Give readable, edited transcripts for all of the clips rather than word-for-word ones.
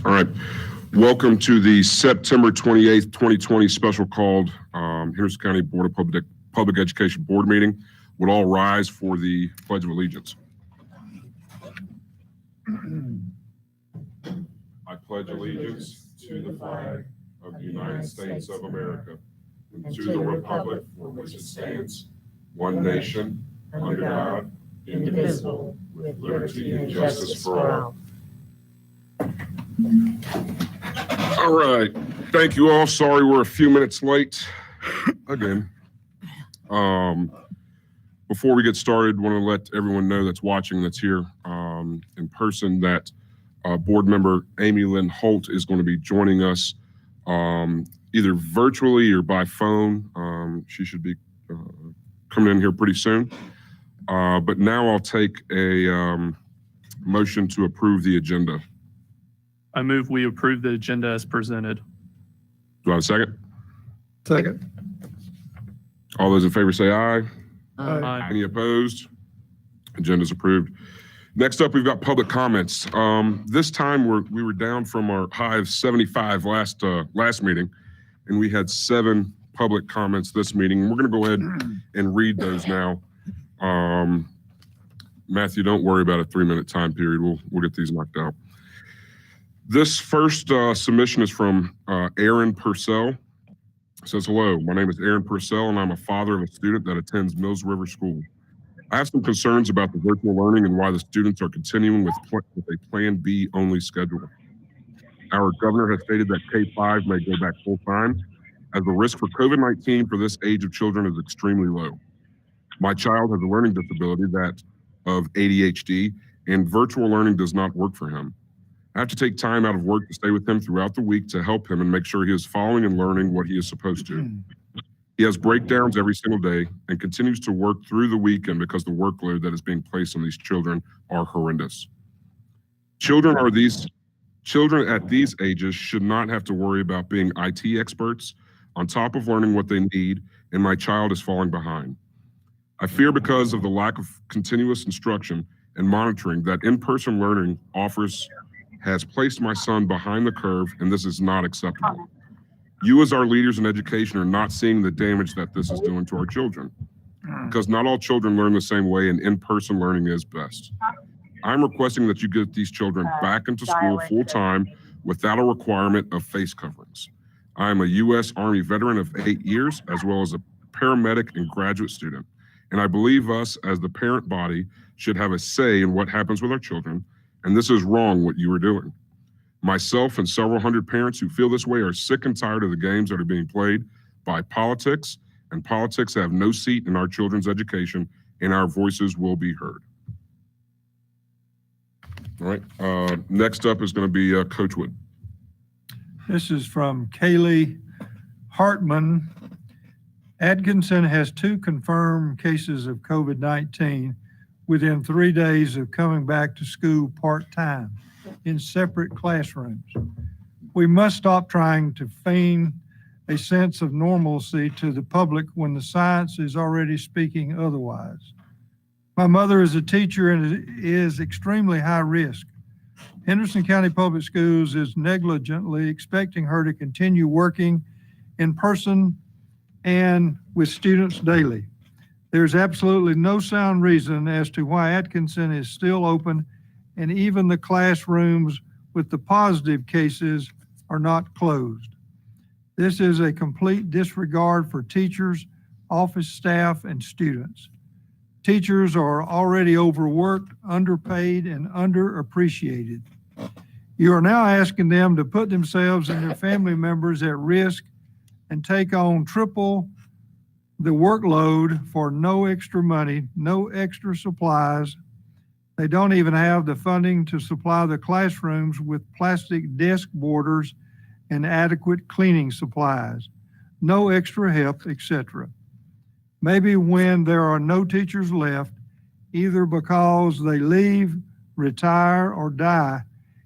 All right. Welcome to the September 28th, 2020 special called Henson County Board of Public Education Board meeting. Would all rise for the Pledge of Allegiance. I pledge allegiance to the flag of the United States of America and to the republic for which it stands, one nation, under God, indivisible, with liberty and justice for all. All right. Thank you all. Sorry we're a few minutes late again. Before we get started, want to let everyone know that's watching, that's here in person, that board member Amy Lynn Holt is going to be joining us either virtually or by phone. She should be coming in here pretty soon. But now I'll take a motion to approve the agenda. I move we approve the agenda as presented. Do I have a second? Second. All those in favor say aye. Aye. Any opposed? Agenda's approved. Next up, we've got public comments. This time we were down from our high of 75 last meeting, and we had 7 public comments this meeting. We're going to go ahead and read those now. Matthew, don't worry about a 3-minute time period. We'll get these knocked out. This first submission is from Aaron Purcell. It says, hello, my name is Aaron Purcell, and I'm a father of a student that attends Mills River School. I have some concerns about the virtual learning and why the students are continuing with a Plan B only schedule. Our governor has stated that K-5 may go back full time, as the risk for COVID-19 for this age of children is extremely low. My child has a learning disability of ADHD, and virtual learning does not work for him. I have to take time out of work to stay with him throughout the week to help him and make sure he is following and learning what he is supposed to. He has breakdowns every single day and continues to work through the weekend because the workload that is being placed on these children are horrendous. Children at these ages should not have to worry about being IT experts on top of learning what they need, and my child is falling behind. I fear because of the lack of continuous instruction and monitoring that in-person learning has placed my son behind the curve, and this is not acceptable. You as our leaders in education are not seeing the damage that this is doing to our children, because not all children learn the same way, and in-person learning is best. I'm requesting that you get these children back into school full-time without a requirement of face coverings. I am a U.S. Army veteran of 8 years, as well as a paramedic and graduate student, and I believe us as the parent body should have a say in what happens with our children, and this is wrong what you are doing. Myself and several hundred parents who feel this way are sick and tired of the games that are being played by politics, and politics have no seat in our children's education, and our voices will be heard. All right, next up is going to be Coach Wood. This is from Kaylee Hartman. Atkinson has 2 confirmed cases of COVID-19 within 3 days of coming back to school part-time in separate classrooms. We must stop trying to feign a sense of normalcy to the public when the science is already speaking otherwise. My mother is a teacher and is extremely high risk. Henson County Public Schools is negligently expecting her to continue working in person and with students daily. There's absolutely no sound reason as to why Atkinson is still open, and even the classrooms with the positive cases are not closed. This is a complete disregard for teachers, office staff, and students. Teachers are already overworked, underpaid, and underappreciated. You are now asking them to put themselves and their family members at risk and take on triple the workload for no extra money, no extra supplies. They don't even have the funding to supply the classrooms with plastic desk borders and adequate cleaning supplies, no extra help, etc. Maybe when there are no teachers left, either because they leave, retire, or die,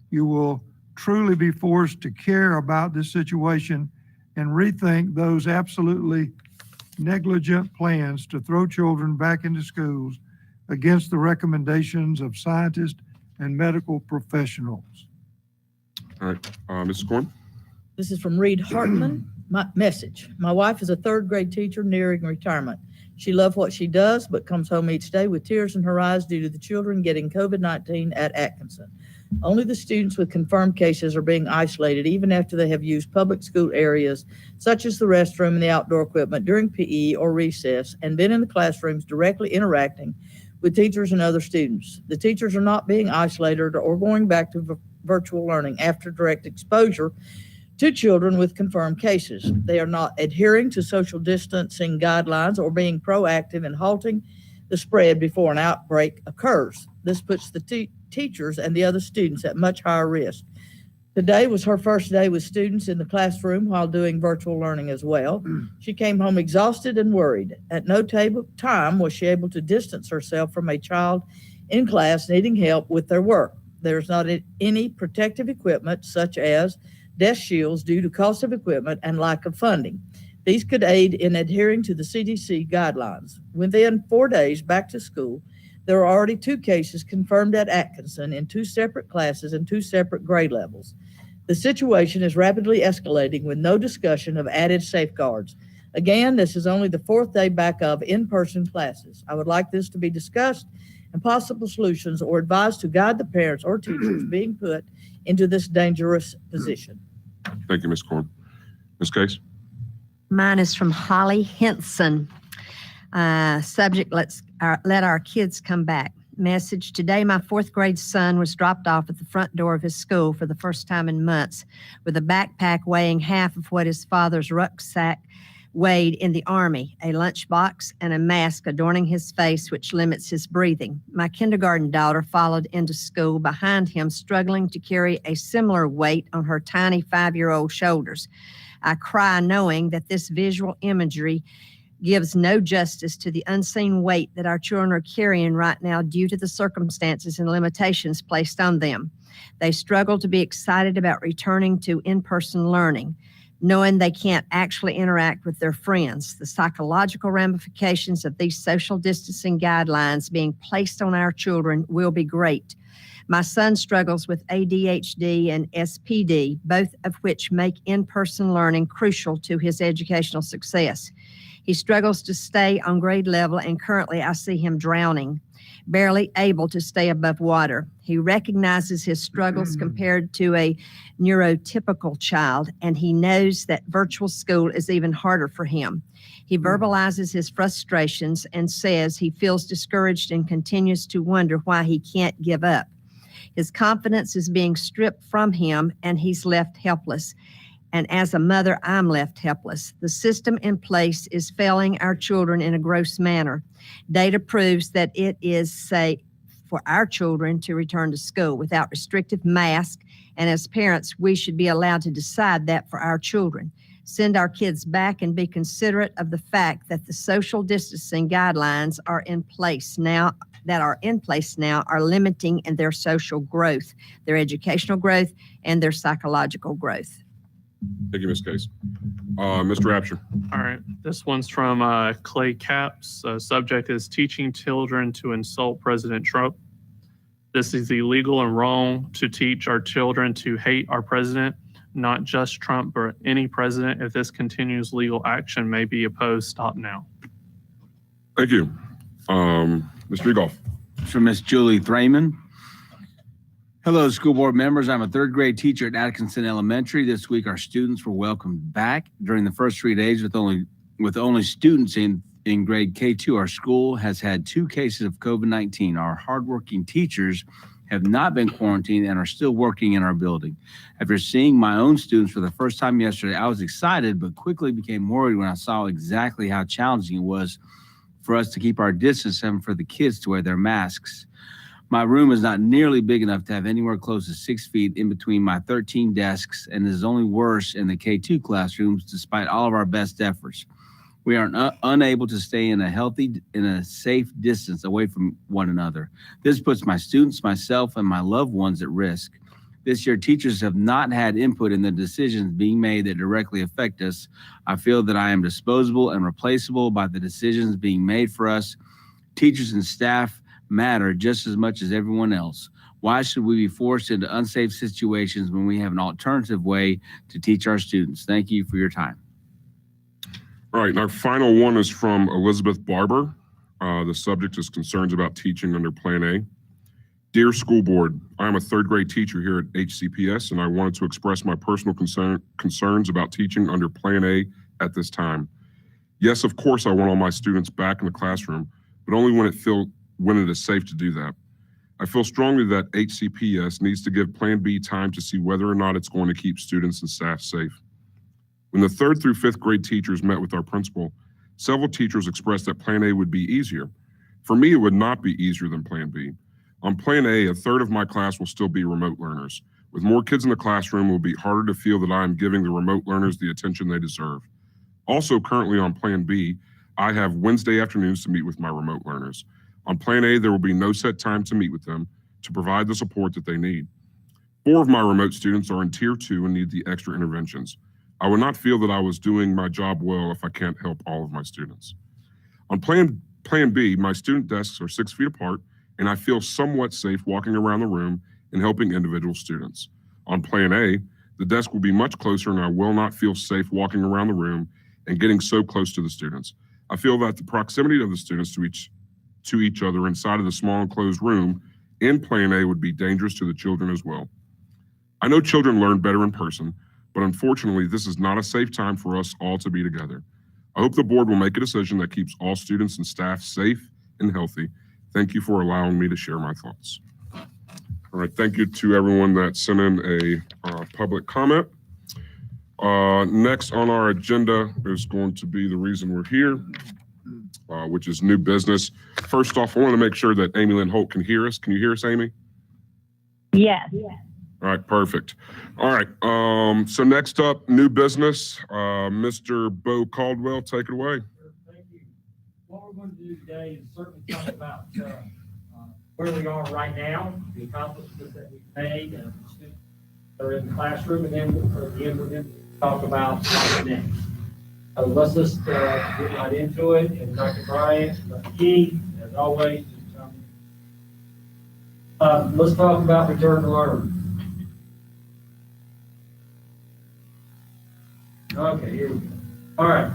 you will truly be forced to care about this situation and rethink those absolutely negligent plans to throw children back into schools against the recommendations of scientists and medical professionals. All right, Mrs. Corn? This is from Reed Hartman. My message. My wife is a third grade teacher nearing retirement. She loves what she does, but comes home each day with tears in her eyes due to the children getting COVID-19 at Atkinson. Only the students with confirmed cases are being isolated even after they have used public school areas such as the restroom and the outdoor equipment during PE or recess and been in the classrooms directly interacting with teachers and other students. The teachers are not being isolated or going back to virtual learning after direct exposure to children with confirmed cases. They are not adhering to social distancing guidelines or being proactive in halting the spread before an outbreak occurs. This puts the teachers and the other students at much higher risk. Today was her first day with students in the classroom while doing virtual learning as well. She came home exhausted and worried. At no time was she able to distance herself from a child in class needing help with their work. There's not any protective equipment such as desk shields due to cost of equipment and lack of funding. These could aid in adhering to the CDC guidelines. Within 4 days back to school, there are already 2 cases confirmed at Atkinson in 2 separate classes and 2 separate grade levels. The situation is rapidly escalating with no discussion of added safeguards. Again, this is only the 4th day back of in-person classes. I would like this to be discussed and possible solutions or advised to guide the parents or teachers being put into this dangerous position. Thank you, Ms. Corn. Ms. Case? Mine is from Holly Henson. Subject, let our kids come back. Message, today my 4th grade son was dropped off at the front door of his school for the first time in months with a backpack weighing half of what his father's rucksack weighed in the Army, a lunchbox and a mask adorning his face, which limits his breathing. My kindergarten daughter followed into school behind him, struggling to carry a similar weight on her tiny 5-year-old shoulders. I cry knowing that this visual imagery gives no justice to the unseen weight that our children are carrying right now due to the circumstances and limitations placed on them. They struggle to be excited about returning to in-person learning, knowing they can't actually interact with their friends. The psychological ramifications of these social distancing guidelines being placed on our children will be great. My son struggles with ADHD and SPD, both of which make in-person learning crucial to his educational success. He struggles to stay on grade level, and currently I see him drowning, barely able to stay above water. He recognizes his struggles compared to a neurotypical child, and he knows that virtual school is even harder for him. He verbalizes his frustrations and says he feels discouraged and continues to wonder why he can't give up. His confidence is being stripped from him, and he's left helpless. And as a mother, I'm left helpless. The system in place is failing our children in a gross manner. Data proves that it is safe for our children to return to school without restrictive masks, and as parents, we should be allowed to decide that for our children. Send our kids back and be considerate of the fact that the social distancing guidelines are in place now, are limiting in their social growth, their educational growth, and their psychological growth. Thank you, Ms. Case. Mr. Rapture? All right. This one's from Clay Caps. Subject is teaching children to insult President Trump. This is illegal and wrong to teach our children to hate our president, not just Trump, but any president. If this continues, legal action may be opposed. Stop now. Thank you. Mr. Egoff? From Miss Julie Thraman. Hello, school board members. I'm a 3rd grade teacher at Atkinson Elementary. This week, our students were welcomed back. During the first 3 days with only students in grade K2, our school has had 2 cases of COVID-19. Our hardworking teachers have not been quarantined and are still working in our building. After seeing my own students for the first time yesterday, I was excited, but quickly became worried when I saw exactly how challenging it was for us to keep our distance and for the kids to wear their masks. My room is not nearly big enough to have anywhere close to 6 feet in between my 13 desks, and is only worse in the K2 classrooms despite all of our best efforts. We are unable to stay in a safe distance away from one another. This puts my students, myself, and my loved ones at risk. This year, teachers have not had input in the decisions being made that directly affect us. I feel that I am disposable and replaceable by the decisions being made for us. Teachers and staff matter just as much as everyone else. Why should we be forced into unsafe situations when we have an alternative way to teach our students? Thank you for your time. All right, and our final one is from Elizabeth Barber. The subject is concerns about teaching under Plan A. Dear School Board, I am a third grade teacher here at HCPS, and I wanted to express my personal concerns about teaching under Plan A at this time. Yes, of course, I want all my students back in the classroom, but only when it is safe to do that. I feel strongly that HCPS needs to give Plan B time to see whether or not it's going to keep students and staff safe. When the 3rd through 5th grade teachers met with our principal, several teachers expressed that Plan A would be easier. For me, it would not be easier than Plan B. On Plan A, 1/3 of my class will still be remote learners. With more kids in the classroom, it will be harder to feel that I am giving the remote learners the attention they deserve. Also, currently on Plan B, I have Wednesday afternoons to meet with my remote learners. On Plan A, there will be no set time to meet with them to provide the support that they need. 4 of my remote students are in Tier 2 and need the extra interventions. I would not feel that I was doing my job well if I can't help all of my students. On Plan B, my student desks are 6 feet apart, and I feel somewhat safe walking around the room and helping individual students. On Plan A, the desk will be much closer, and I will not feel safe walking around the room and getting so close to the students. I feel that the proximity of the students to each other inside of the small enclosed room in Plan A would be dangerous to the children as well. I know children learn better in person, but unfortunately, this is not a safe time for us all to be together. I hope the board will make a decision that keeps all students and staff safe and healthy. Thank you for allowing me to share my thoughts. All right, thank you to everyone that sent in a public comment. Next on our agenda is going to be the reason we're here, which is new business. First off, I want to make sure that Amy Lynn Holt can hear us. Can you hear us, Amy? Yes. All right, perfect. All right, so next up, new business. Mr. Bo Caldwell, take it away. Thank you. What we're going to do today is certainly talk about where we are right now, the accomplishments that we've made, and the students that are in the classroom, and then at the end we're going to talk about what's next. Let's just get right into it. And Dr. Bryant, Dr. King, as always, let's talk about return to learn. Okay, here we go. All right.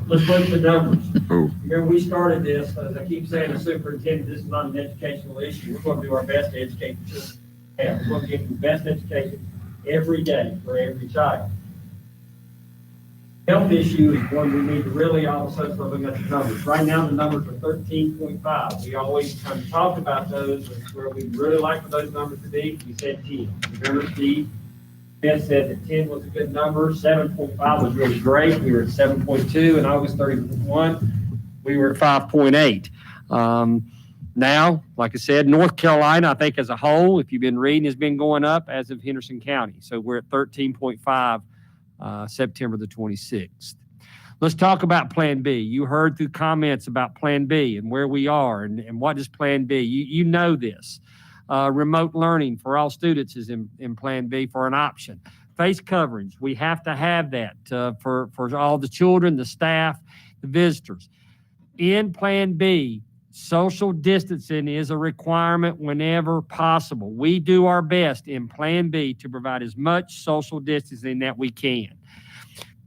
Let's look at the numbers. Oh. Remember, we started this, as I keep saying, the superintendent, this is not an educational issue. We're going to do our best to educate the children. We're going to give them the best education every day for every child. Health issue is one we need to really also start looking at the numbers. Right now, the numbers are 13.5. We always kind of talk about those, where we really like for those numbers to be. We said 10. Remember, Steve? Ben said that 10 was a good number. 7.5 was really great. We were at 7.2, and August 31, we were at 5.8. Now, like I said, North Carolina, I think as a whole, if you've been reading, has been going up as of Henson County. So we're at 13.5 September the 26th. Let's talk about Plan B. You heard through comments about Plan B and where we are and what is Plan B. You know this. Remote learning for all students is in Plan B for an option. Face coverings, we have to have that for all the children, the staff, the visitors. In Plan B, social distancing is a requirement whenever possible. We do our best in Plan B to provide as much social distancing that we can.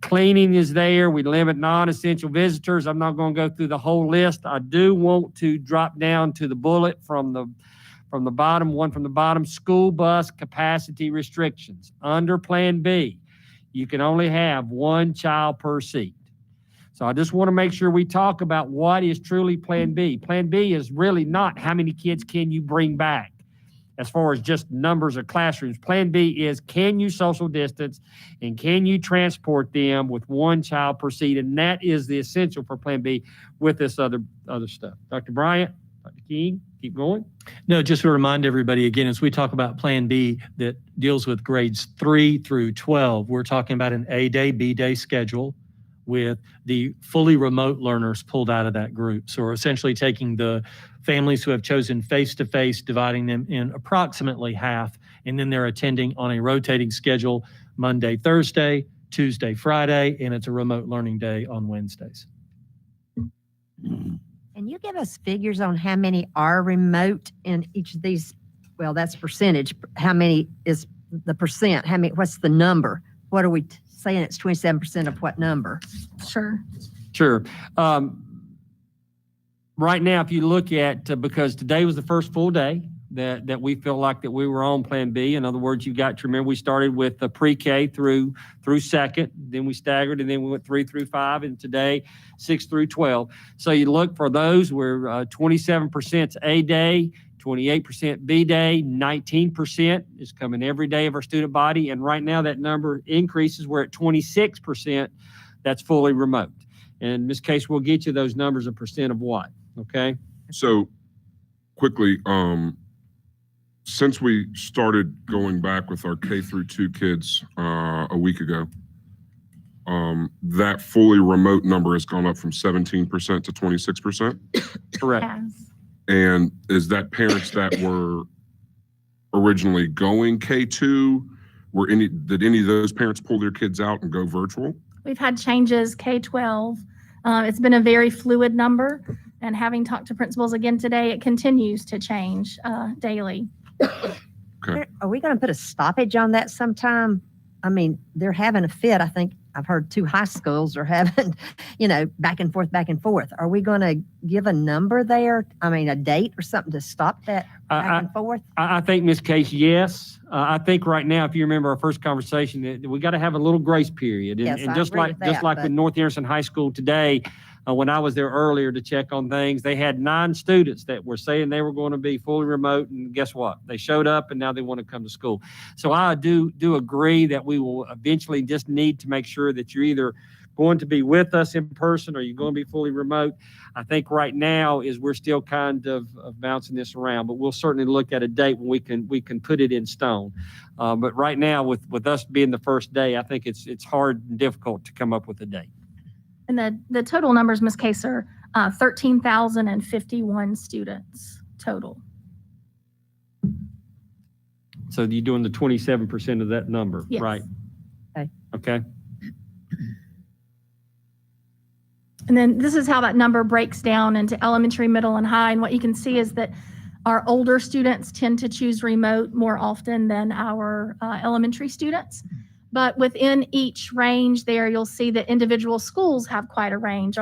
Cleaning is there. We limit non-essential visitors. I'm not going to go through the whole list. I do want to drop down to the bullet from the bottom, school bus capacity restrictions. Under Plan B, you can only have 1 child per seat. So I just want to make sure we talk about what is truly Plan B. Plan B is really not how many kids can you bring back as far as just numbers of classrooms. Plan B is, can you social distance and can you transport them with 1 child per seat? And that is the essential for Plan B with this other stuff. Dr. Bryant, Dr. King, keep going. No, just to remind everybody again, as we talk about Plan B that deals with grades 3 through 12, we're talking about an A day, B day schedule with the fully remote learners pulled out of that group. So we're essentially taking the families who have chosen face-to-face, dividing them in approximately half, and then they're attending on a rotating schedule Monday, Thursday, Tuesday, Friday, and it's a remote learning day on Wednesdays. Can you give us figures on how many are remote in each of these well, that's percentage. How many is the percent? How many, what's the number? What are we saying? It's 27% of what number? Sure. Sure. Right now, if you look at, because today was the first full day that we feel like that we were on Plan B. In other words, you got to remember we started with the pre-K through second, then we staggered, and then we went 3 through 5, and today 6 through 12. So you look for those where 27% A day, 28% B day, 19% is coming every day of our student body, and right now that number increases. We're at 26% that's fully remote. And Ms. Case, we'll get you those numbers of percent of what, okay? So quickly, since we started going back with our K through 2 kids a week ago, that fully remote number has gone up from 17% to 26%. Correct. Yes. And is that parents that were originally going K2? Did any of those parents pull their kids out and go virtual? We've had changes K-12. It's been a very fluid number, and having talked to principals again today, it continues to change daily. Okay. Are we going to put a stoppage on that sometime? I mean, they're having a fit. I think I've heard 2 high schools are having, back and forth, back and forth. Are we going to give a number there? I mean, a date or something to stop that back and forth? I think, Ms. Case, yes. I think right now, if you remember our first conversation, that we got to have a little grace period. And, Yes, and I just agree like with that, with North Henson High School today, when I was there earlier to check on things, they had 9 students that were saying they were going to be fully remote, and guess what? They showed up, and now they want to come to school. So I do agree that we will eventually just need to make sure that you're either going to be with us in person or you're going to be fully remote. I think right now is we're still kind of bouncing this around, but we'll certainly look at a date when we can put it in stone. But right now, with us being the first day, I think it's hard and difficult to come up with a date. And the total numbers, Ms. Case, are 13,051 students total. So you're doing the 27% of that number, Yes. right? Okay. And then this is how that number breaks down into elementary, middle, and high. And what you can see is that our older students tend to choose remote more often than our elementary students. But within each range there, you'll see that individual schools have quite a range.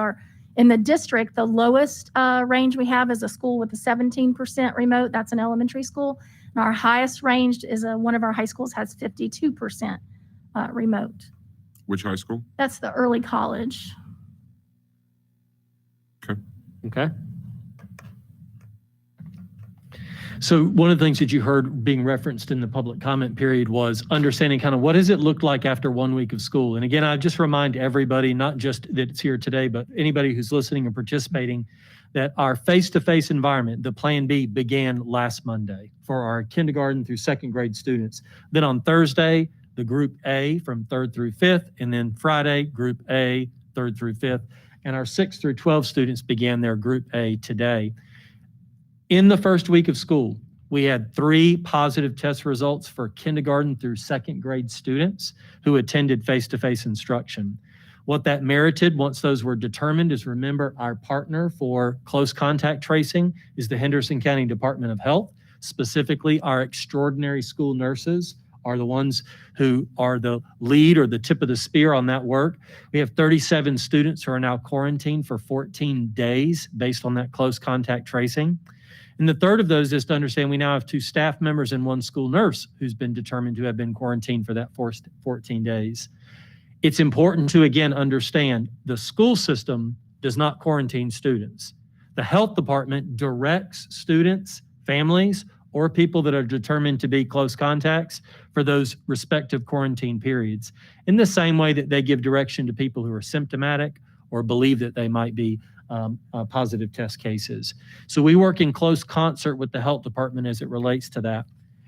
In the district, the lowest range we have is a school with a 17% remote. That's an elementary school. And our highest range is one of our high schools has 52% remote. Which high school? That's the early college. Okay. So one of the things that you heard being referenced in the public comment period was understanding kind of what does it look like after 1 week of school? And again, I just remind everybody, not just that it's here today, but anybody who's listening and participating, that our face-to-face environment, the Plan B, began last Monday for our kindergarten through 2nd grade students. Then on Thursday, the Group A from 3rd through 5th, and then Friday, Group A, 3rd through 5th. And our 6th through 12 students began their Group A today. In the first week of school, we had 3 positive test results for kindergarten through 2nd grade students who attended face-to-face instruction. What that merited, once those were determined, is remember our partner for close contact tracing is the Henderson County Department of Health. Specifically, our extraordinary school nurses are the ones who are the lead or the tip of the spear on that work. We have 37 students who are now quarantined for 14 days based on that close contact tracing. And the third of those is to understand we now have 2 staff members and 1 school nurse who's been determined to have been quarantined for that 14 days. It's important to, again, understand the school system does not quarantine students. The health department directs students, families, or people that are determined to be close contacts for those respective quarantine periods, in the same way that they give direction to people who are symptomatic or believe that they might be positive test cases. So we work in close concert with the health department as it relates to that.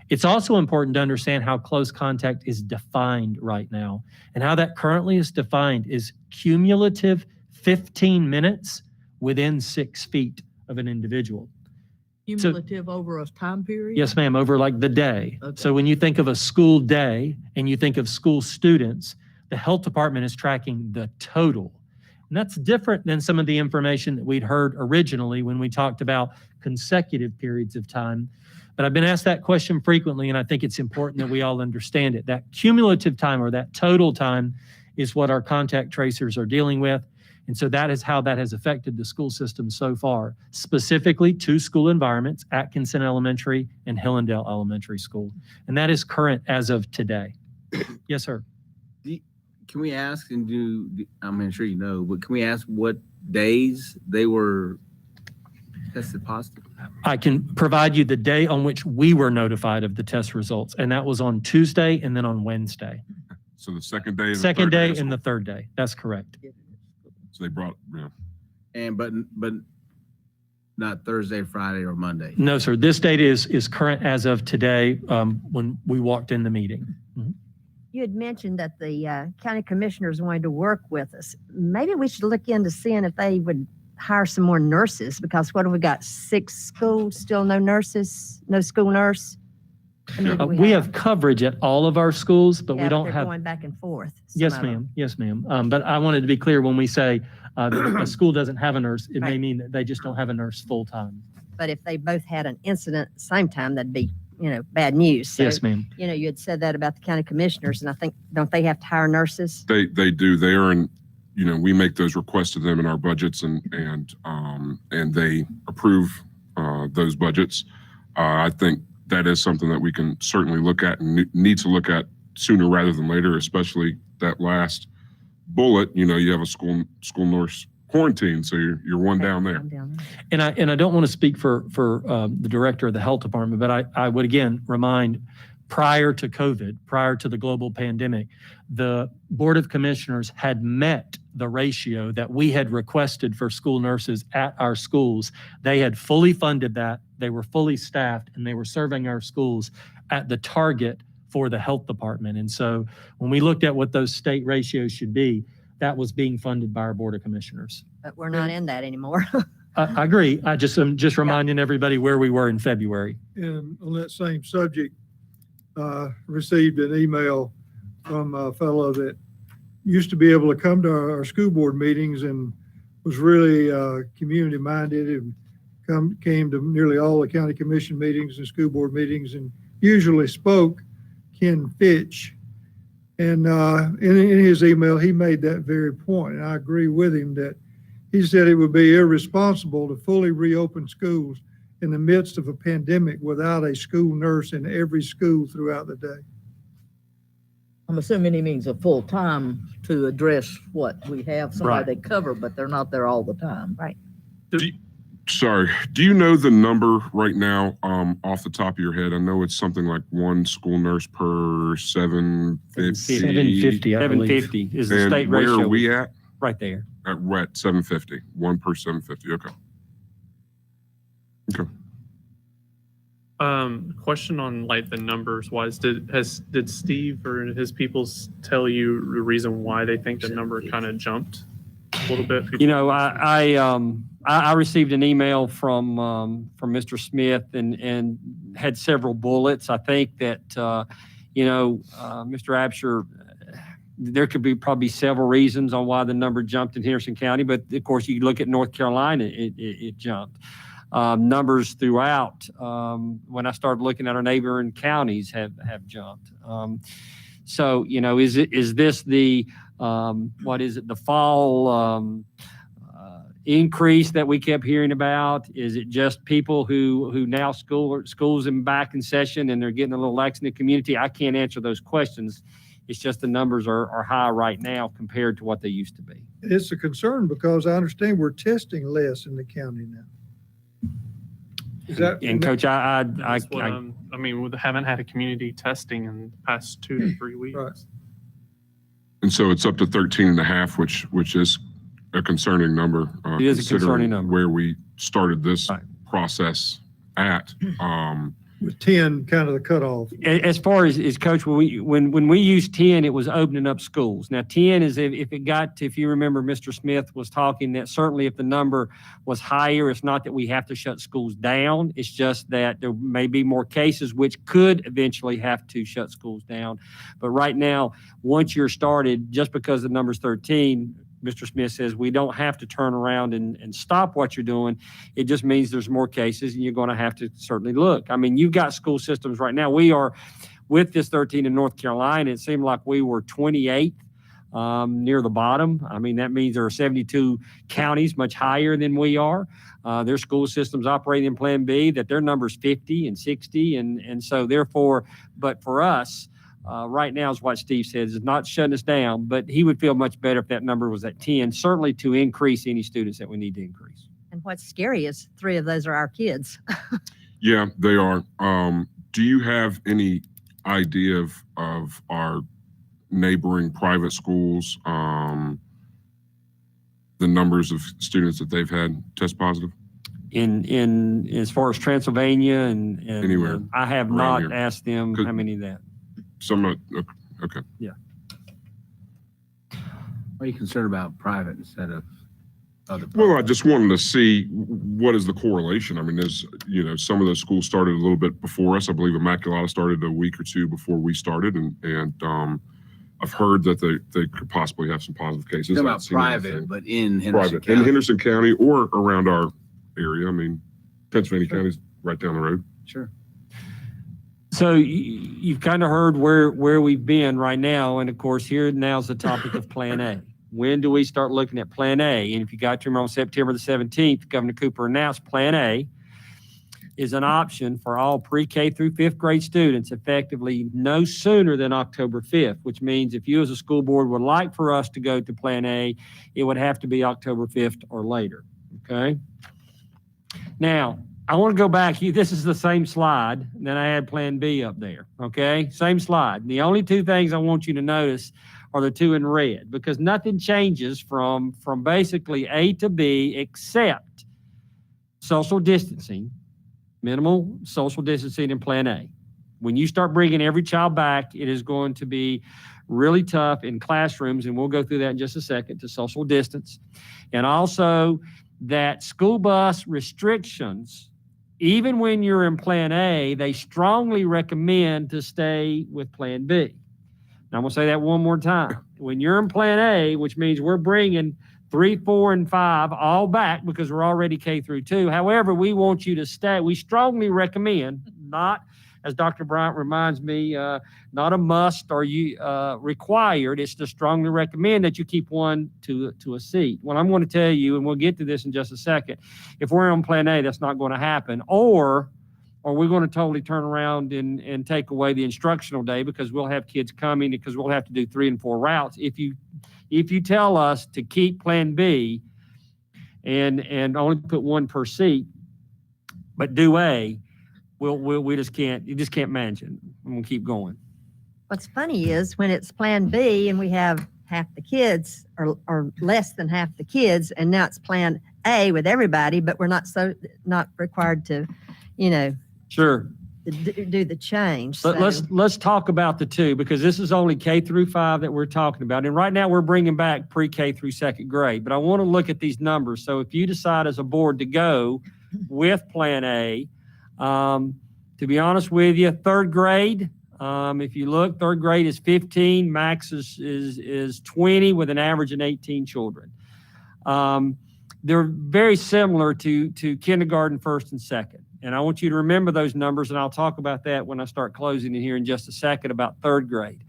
It's also important to understand how close contact is defined right now. And how that currently is defined is cumulative 15 minutes within 6 feet of an individual. Cumulative over a time period? Yes, ma'am, over like the day. Okay. So when you think of a school day and you think of school students, the health department is tracking the total. And that's different than some of the information that we'd heard originally when we talked about consecutive periods of time. But I've been asked that question frequently, and I think it's important that we all understand it. That cumulative time or that total time is what our contact tracers are dealing with. And so that is how that has affected the school system so far, specifically 2 school environments, Atkinson Elementary and Hillendale Elementary School. And that is current as of today. Yes, sir. Can we ask and I'm sure you know, but can we ask what days they were tested positive? I can provide you the day on which we were notified of the test results, and that was on Tuesday and then on Wednesday. So the second day. And Second the third day and the third day. That's correct. So they brought, yeah. And but not Thursday, Friday, or Monday. No, sir. This date is current as of today, when we walked in the meeting. Mhm. You had mentioned that the county commissioners wanted to work with us. Maybe we should look into seeing if they would hire some more nurses, because what have we got? 6 schools, still no nurses, no school nurse? I mean, We have coverage at all of our schools, but we Yeah, don't they're have. going back and forth. some Yes, of them. ma'am. Yes, ma'am. But I wanted to be clear when we say that a school doesn't have a nurse, it may Right. mean that they just don't have a nurse full time. But if they both had an incident at the same time, that'd be, bad news. So, Yes, ma'am. you had said that about the county commissioners, and I think, don't they have to hire nurses? They do. They are in, we make those requests to them in our budgets and they approve those budgets. I think that is something that we can certainly look at and need to look at sooner rather than later, especially that last bullet. You have a school nurse quarantine, so you're one down there. I'm down there. And I don't want to speak for the director of the health department, but I would again remind, prior to COVID, prior to the global pandemic, the Board of Commissioners had met the ratio that we had requested for school nurses at our schools. They had fully funded that. They were fully staffed, and they were serving our schools at the target for the health department. And so when we looked at what those state ratios should be, that was being funded by our Board of Commissioners. But we're not in that anymore. I agree. I'm just reminding everybody where we were in February. And on that same subject, received an email from a fellow that used to be able to come to our school board meetings and was really community minded and came to nearly all the county commission meetings and school board meetings and usually spoke, Ken Fitch. And in his email, he made that very point, and I agree with him that he said it would be irresponsible to fully reopen schools in the midst of a pandemic without a school nurse in every school throughout the day. I'm assuming he means a full time to address what we have, somebody they cover, but they're not there all the time. Right. Sorry, do you know the number right now off the top of your head? I know it's something like 1 school nurse per 750. 750, I believe. 750 is the And state where ratio. are we at? Right there. At 750, 1 per 750. Okay. Okay. Question on like the numbers wise, did Steve or his people tell you the reason why they think the number kind of jumped a little bit? I received an email from Mr. Smith and had several bullets. I think that Mr. Rapture, there could be probably several reasons on why the number jumped in Henson County, but of course you look at North Carolina, it jumped. Numbers throughout, when I started looking at our neighboring counties, have jumped. So is this the the fall increase that we kept hearing about? Is it just people who now schools in back in session and they're getting a little lax in the community? I can't answer those questions. It's just the numbers are high right now compared to what they used to be. It's a concern because I understand we're testing less in the county now. Is that, And Coach, I That's what, we haven't had a community testing in the past 2 to 3 weeks. Right. And so it's up to 13 and a half, which is a concerning number. It is a concerning considering number. where we started this Right. process at. with 10 kind of the cutoff? As far as Coach, when we used 10, it was opening up schools. Now 10 is if you remember, Mr. Smith was talking that certainly if the number was higher, it's not that we have to shut schools down. It's just that there may be more cases which could eventually have to shut schools down. But right now, once you're started, just because the number's 13, Mr. Smith says, we don't have to turn around and stop what you're doing. It just means there's more cases and you're going to have to certainly look. I mean, you've got school systems right now. We are with this 13 in North Carolina. It seemed like we were 28th. Near the bottom. I mean, that means there are 72 counties much higher than we are. Their school systems operating in Plan B, that their number's 50 and 60. And so therefore, but for us, right now is what Steve says, is not shutting us down, but he would feel much better if that number was at 10, certainly to increase any students that we need to increase. And what's scary is 3 of those are our kids. Yeah, they are. Do you have any idea of our neighboring private schools, the numbers of students that they've had test positive? In as far as Transylvania and Anywhere I have around not here. asked them how many of that. Some, okay. Are you concerned about private instead of other? Well, I just wanted to see what is the correlation. I mean, there's, some of those schools started a little bit before us. I believe Immaculata started a week or two before we started, and I've heard that they could possibly have some positive cases. Talking I haven't about seen private, anything. but in Henderson Private County. in Henderson County or around our area. I mean, Pennsylvania County's right down the road. Sure. So you've kind of heard where we've been right now. And of course, here now's the topic of Plan A. When do we start looking at Plan A? And if you got to remember on September the 17th, Governor Cooper announced Plan A is an option for all pre-K through 5th grade students effectively no sooner than October 5th, which means if you as a school board would like for us to go to Plan A, it would have to be October 5th or later, okay? Now, I want to go back. This is the same slide that I had Plan B up there, okay? Same slide. The only 2 things I want you to notice are the 2 in red, because nothing changes from basically A to B except social distancing, minimal social distancing in Plan A. When you start bringing every child back, it is going to be really tough in classrooms, and we'll go through that in just a second, to social distance. And also that school bus restrictions, even when you're in Plan A, they strongly recommend to stay with Plan B. Now, I'm going to say that one more time. When you're in Plan A, which means we're bringing 3, 4, and 5 all back because we're already K through 2. However, we want you to stay. We strongly recommend, not, as Dr. Bryant reminds me, not a must or required. It's to strongly recommend that you keep one to a seat. Well, I'm going to tell you, and we'll get to this in just a second, if we're on Plan A, that's not going to happen. Or we're going to totally turn around and take away the instructional day because we'll have kids coming because we'll have to do 3 and 4 routes. If you tell us to keep Plan B and only put 1 per seat, but do A, you just can't manage it. I'm going to keep going. What's funny is when it's Plan B and we have half the kids or less than half the kids, and now it's Plan A with everybody, but we're not required to, Sure. do the change. Let's talk about the 2, because this is only K through 5 that we're talking about. And right now we're bringing back pre-K through 2nd grade, but I want to look at these numbers. So if you decide as a board to go with Plan A, to be honest with you, 3rd grade, if you look, 3rd grade is 15, max is 20 with an average of 18 children. They're very similar to kindergarten, 1st and 2nd. And I want you to remember those numbers, and I'll talk about that when I start closing in here in just a second about 3rd grade.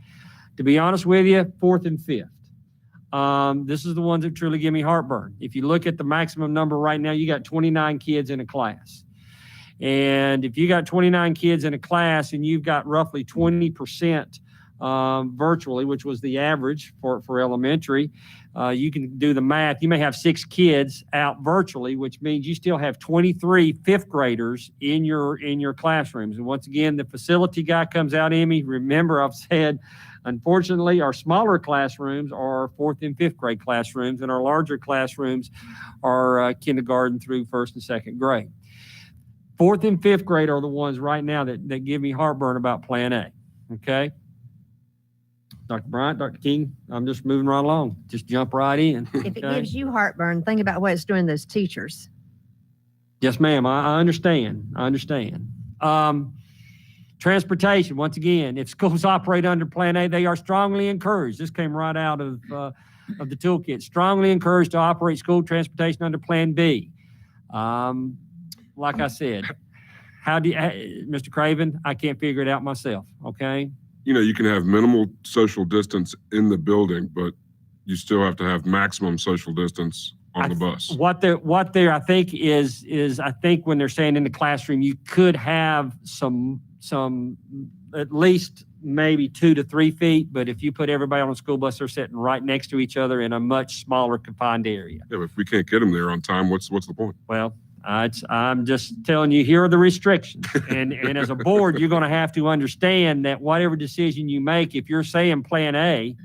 To be honest with you, 4th and 5th. This is the ones that truly give me heartburn. If you look at the maximum number right now, you got 29 kids in a class. And if you got 29 kids in a class and you've got roughly 20% virtually, which was the average for elementary, you can do the math. You may have 6 kids out virtually, which means you still have 23 5th graders in your classrooms. And once again, the facility guy comes out, Emmy. Remember, I've said, unfortunately, our smaller classrooms are 4th and 5th grade classrooms, and our larger classrooms are kindergarten through 1st and 2nd grade. 4th and 5th grade are the ones right now that give me heartburn about Plan A. Okay. Dr. Bryant, Dr. King, I'm just moving right along. Just jump right in. If it gives you heartburn, think about what it's doing to those teachers. Yes, ma'am. I understand. Transportation, once again, if schools operate under Plan A, they are strongly encouraged. This came right out of of the toolkit. Strongly encouraged to operate school transportation under Plan B. Like I said, how do you, Mr. Craven? I can't figure it out myself. Okay. You can have minimal social distance in the building, but you still have to have maximum social distance on the bus. What they're I think is I think when they're saying in the classroom, you could have some at least maybe 2 to 3 feet, but if you put everybody on a school bus, they're sitting right next to each other in a much smaller confined area. Yeah, but if we can't get them there on time, what's the point? Well, I'm just telling you, here are the restrictions. And as a board, you're going to have to understand that whatever decision you make, if you're saying Plan A,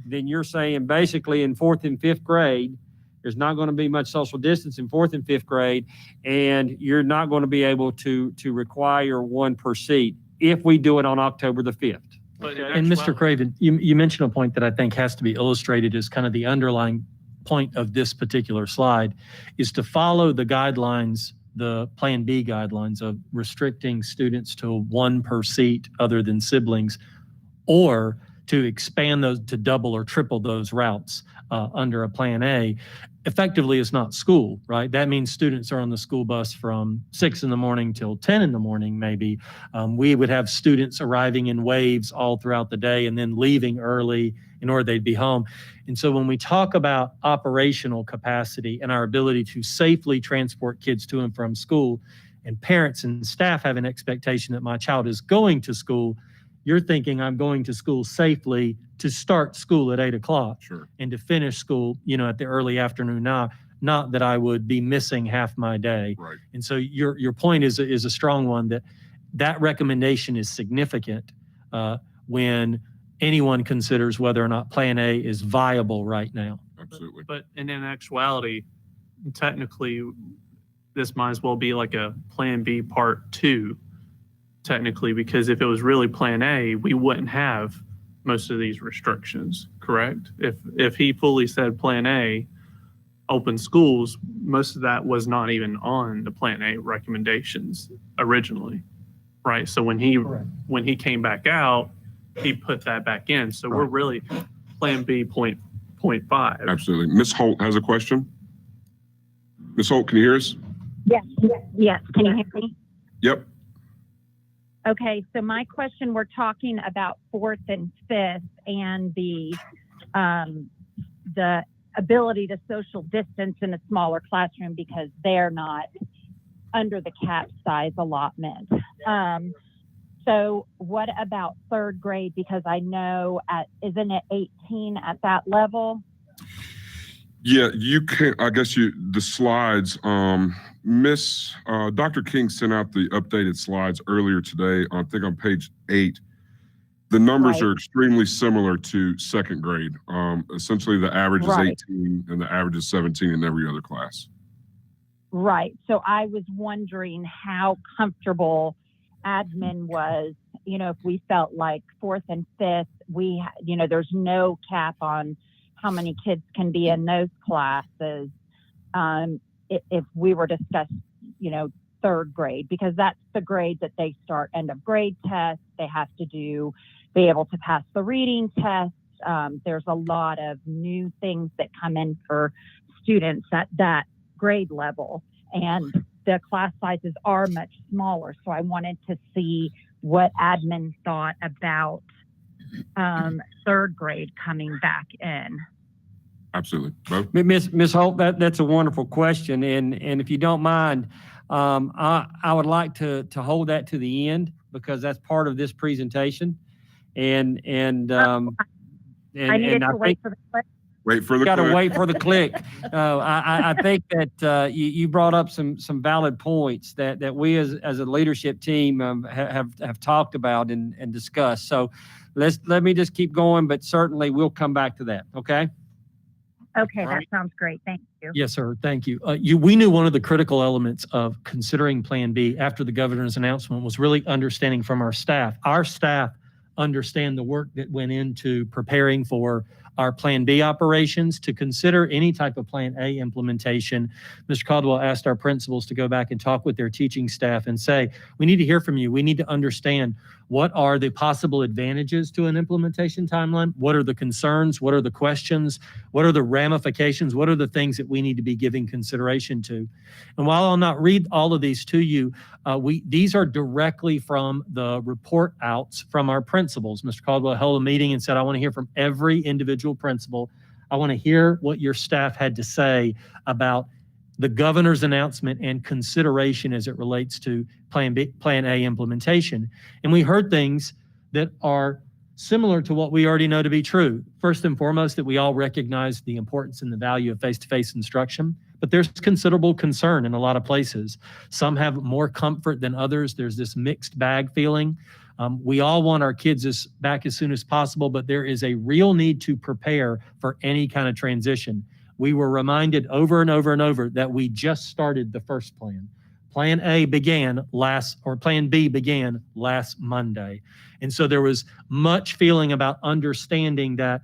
then you're saying basically in 4th and 5th grade, there's not going to be much social distance in 4th and 5th grade, and you're not going to be able to require 1 per seat if we do it on October the 5th. And Mr. Craven, you mentioned a point that I think has to be illustrated as kind of the underlying point of this particular slide, is to follow the guidelines, the Plan B guidelines of restricting students to 1 per seat other than siblings, or to expand those to double or triple those routes under a Plan A. Effectively, it's not school, right? That means students are on the school bus from 6 in the morning till 10 in the morning, maybe. We would have students arriving in waves all throughout the day and then leaving early in order they'd be home. And so when we talk about operational capacity and our ability to safely transport kids to and from school, and parents and staff have an expectation that my child is going to school, you're thinking I'm going to school safely to start school at 8 o'clock. Sure. And to finish school, at the early afternoon, not that I would be missing half my day. Right. And so your point is a strong one, that recommendation is significant when anyone considers whether or not Plan A is viable right now. Absolutely. But in actuality, technically, this might as well be like a Plan B Part 2, technically, because if it was really Plan A, we wouldn't have most of these restrictions, correct? If he fully said Plan A, open schools, most of that was not even on the Plan A recommendations originally, right? So when he came back out, he put that back in. So we're really Plan B point 0.5. Absolutely. Ms. Holt has a question. Ms. Holt, can you hear us? Yes. Can you hear me? Yep. Okay, so my question, we're talking about 4th and 5th and the ability to social distance in a smaller classroom because they're not under the cap size allotment. So what about 3rd grade? Because I know isn't it 18 at that level? Yeah, you can. I guess the slides. Dr. King sent out the updated slides earlier today. I think on page 8. The numbers are extremely similar to 2nd grade. Essentially, the average is 18 and the average is 17 in every other class. Right. So I was wondering how comfortable admin was. If we felt like 4th and 5th, there's no cap on how many kids can be in those classes. If we were discussing, 3rd grade, because that's the grade that they start end of grade tests. They have to be able to pass the reading test. There's a lot of new things that come in for students at that grade level, and the class sizes are much smaller. So I wanted to see what admin thought about 3rd grade coming back in. Absolutely. Bo? Ms. Holt, that's a wonderful question. And if you don't mind, I would like to hold that to the end because that's part of this presentation. I needed to wait for the clip. Wait for the got to click. wait for the click. I think that you brought up some valid points that we as a leadership team have talked about and discussed. So let me just keep going, but certainly we'll come back to that. Okay. Okay, that sounds great. Thank you. Yes, sir. Thank you. We knew one of the critical elements of considering Plan B after the governor's announcement was really understanding from our staff. Our staff understand the work that went into preparing for our Plan B operations to consider any type of Plan A implementation. Mr. Caldwell asked our principals to go back and talk with their teaching staff and say, we need to hear from you. We need to understand what are the possible advantages to an implementation timeline? What are the concerns? What are the questions? What are the ramifications? What are the things that we need to be giving consideration to? And while I'll not read all of these to you, these are directly from the report outs from our principals. Mr. Caldwell held a meeting and said, I want to hear from every individual principal. I want to hear what your staff had to say about the governor's announcement and consideration as it relates to Plan A implementation. And we heard things that are similar to what we already know to be true. First and foremost, that we all recognize the importance and the value of face-to-face instruction, but there's considerable concern in a lot of places. Some have more comfort than others. There's this mixed bag feeling. We all want our kids back as soon as possible, but there is a real need to prepare for any kind of transition. We were reminded over and over and over that we just started the first plan. Plan B began last Monday. And so there was much feeling about understanding that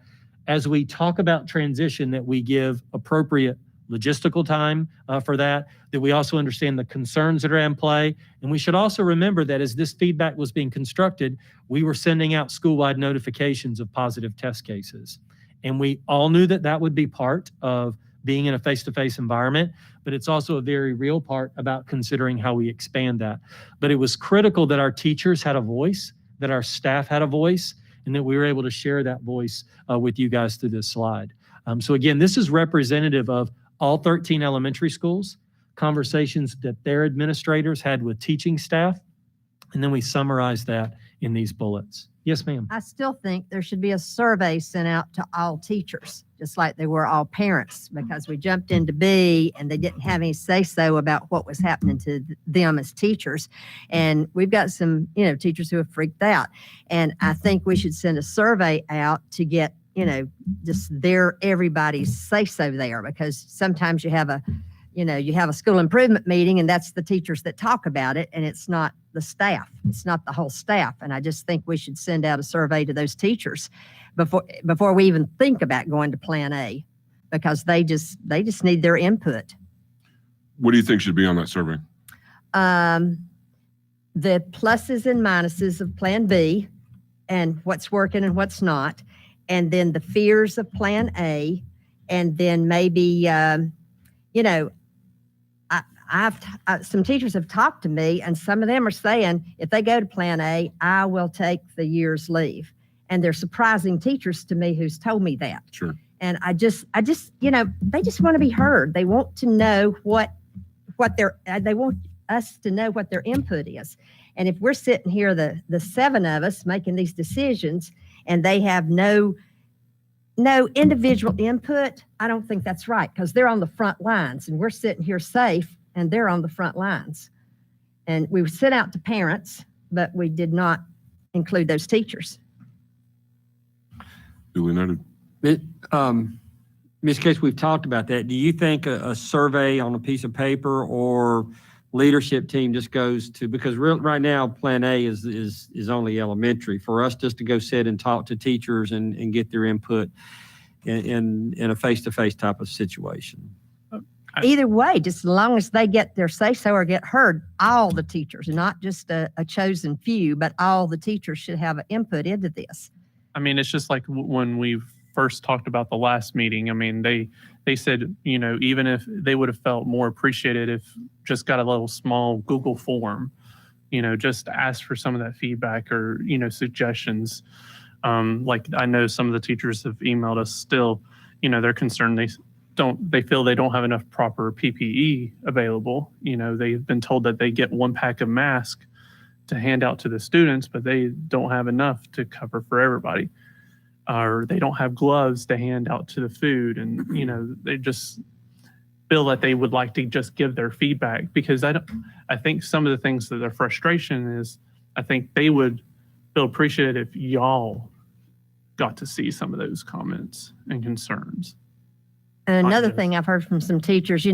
as we talk about transition, that we give appropriate logistical time for that we also understand the concerns that are in play. And we should also remember that as this feedback was being constructed, we were sending out school-wide notifications of positive test cases. And we all knew that that would be part of being in a face-to-face environment, but it's also a very real part about considering how we expand that. But it was critical that our teachers had a voice, that our staff had a voice, and that we were able to share that voice with you guys through this slide. So again, this is representative of all 13 elementary schools, conversations that their administrators had with teaching staff, and then we summarize that in these bullets. Yes, ma'am. I still think there should be a survey sent out to all teachers, just like they were all parents, because we jumped into B and they didn't have any say-so about what was happening to them as teachers. And we've got some, teachers who have freaked out. And I think we should send a survey out to get, just everybody's say-so there, because sometimes you have a school improvement meeting and that's the teachers that talk about it, and it's not the staff. It's not the whole staff. And I just think we should send out a survey to those teachers before we even think about going to Plan A, because they just need their input. What do you think should be on that survey? The pluses and minuses of Plan B and what's working and what's not, and then the fears of Plan A, and then maybe, some teachers have talked to me, and some of them are saying, if they go to Plan A, I will take the year's leave. And they're surprising teachers to me who's told me that. Sure. And I just, they just want to be heard. They want to know they want us to know what their input is. And if we're sitting here, the seven of us making these decisions, and they have no individual input, I don't think that's right, because they're on the front lines and we're sitting here safe and they're on the front lines. And we sent out to parents, but we did not include those teachers. Duly noted. Ms. Case, we've talked about that. Do you think a survey on a piece of paper or leadership team just goes to, because right now Plan A is only elementary, for us just to go sit and talk to teachers and get their input in a face-to-face type of situation? Either way, just as long as they get their say-so or get heard, all the teachers, not just a chosen few, but all the teachers should have an input into this. I mean, it's just like when we first talked about the last meeting. I mean, they said, even if they would have felt more appreciated if just got a little small Google form, just ask for some of that feedback or, suggestions. Like I know some of the teachers have emailed us still, they're concerned they feel they don't have enough proper PPE available. They've been told that they get one pack of masks to hand out to the students, but they don't have enough to cover for everybody. Or they don't have gloves to hand out to the food. And, they just feel that they would like to just give their feedback, because I think some of the things that their frustration is, I think they would feel appreciated if y'all got to see some of those comments and concerns. And another thing I've heard from some teachers,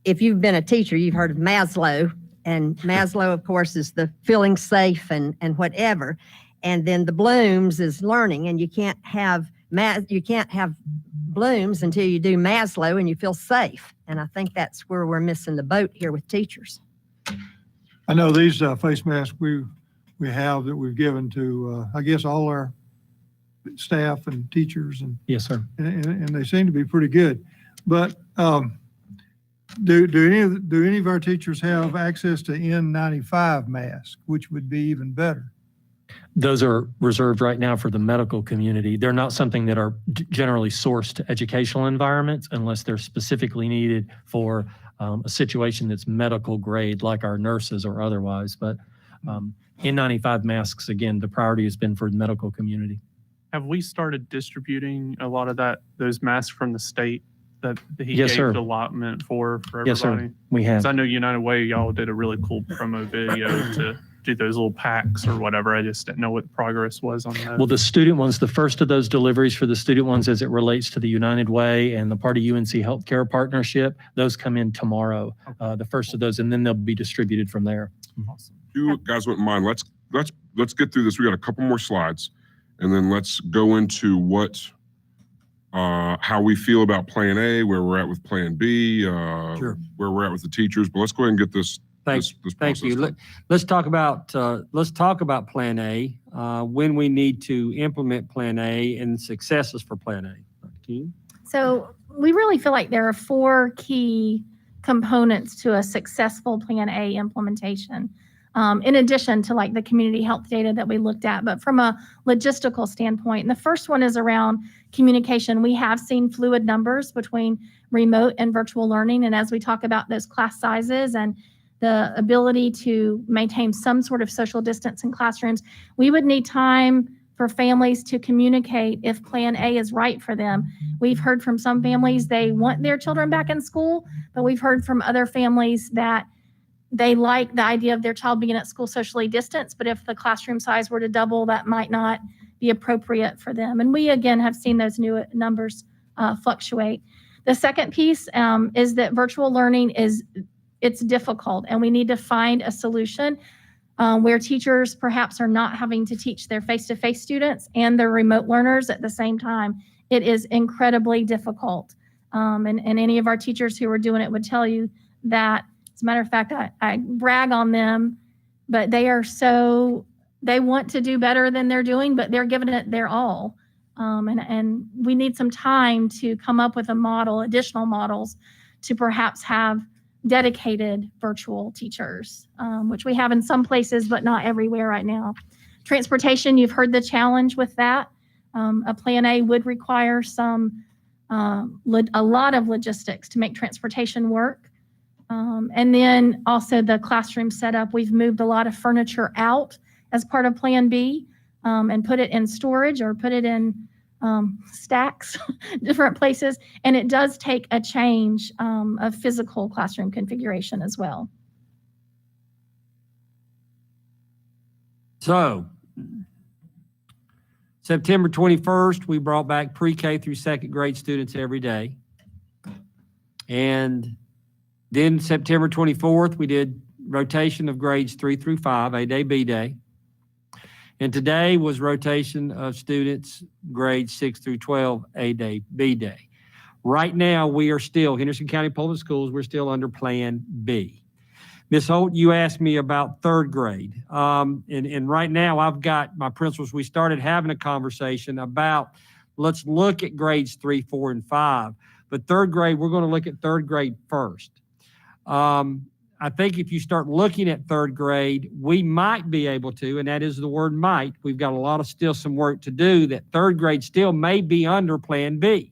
if you've been a teacher, you've heard of Maslow, and Maslow, of course, is the feeling safe and whatever. And then the Blooms is learning, and you can't have you can't have Blooms until you do Maslow and you feel safe. And I think that's where we're missing the boat here with teachers. I know these face masks we have that we've given to, I guess, all our staff and teachers, and Yes, sir. and they seem to be pretty good. But do any of our teachers have access to N95 masks, which would be even better? Those are reserved right now for the medical community. They're not something that are generally sourced to educational environments unless they're specifically needed for a situation that's medical grade, like our nurses or otherwise. But N95 masks, again, the priority has been for the medical community. Have we started distributing a lot of those masks from the state that he Yes, gave sir. the allotment for everybody? Yes, sir. We 'Cause have. I know United Way, y'all did a really cool promo video to do those little packs or whatever. I just didn't know what the progress was on that. Well, the student ones, the first of those deliveries for the student ones as it relates to the United Way and the Party UNC Healthcare Partnership, those come in tomorrow, the first of those, and then they'll be distributed from there. Awesome. If you guys wouldn't mind, let's get through this. We got a couple more slides, and then let's go into how we feel about Plan A, where we're at with Plan B, Sure. where we're at with the teachers. But let's go ahead and get this. Thank this Thank you. process Let's talk about Plan A, when we need to implement Plan A and successes for Plan A. Dr. King? So we really feel like there are 4 key components to a successful Plan A implementation. In addition to like the community health data that we looked at, but from a logistical standpoint. And the first one is around communication. We have seen fluid numbers between remote and virtual learning. And as we talk about those class sizes and the ability to maintain some sort of social distance in classrooms, we would need time for families to communicate if Plan A is right for them. We've heard from some families they want their children back in school, but we've heard from other families that they like the idea of their child being at school socially distanced, but if the classroom size were to double, that might not be appropriate for them. And we, again, have seen those new numbers fluctuate. The second piece is that virtual learning it's difficult, and we need to find a solution where teachers perhaps are not having to teach their face-to-face students and their remote learners at the same time. It is incredibly difficult. And any of our teachers who are doing it would tell you that. As a matter of fact, I brag on them, but they want to do better than they're doing, but they're giving it their all. And we need some time to come up with additional models to perhaps have dedicated virtual teachers, which we have in some places, but not everywhere right now. Transportation, you've heard the challenge with that. A Plan A would require a lot of logistics to make transportation work. And then also the classroom setup. We've moved a lot of furniture out as part of Plan B and put it in storage or put it in stacks, different places. And it does take a change of physical classroom configuration as well. So, September 21st, we brought back pre-K through second grade students every day. And then September 24th, we did rotation of grades 3 through 5, A day, B day. And today was rotation of students grades 6 through 12, A day, B day. Right now, we are still, Henderson County Public Schools, we're still under Plan B. Ms. Holt, you asked me about third grade. And right now, I've got my principals, we started having a conversation about, let's look at grades 3, 4, and 5. But third grade, we're going to look at third grade first. I think if you start looking at third grade, we might be able to, and that is the word might. We've got still some work to do, that third grade still may be under Plan B.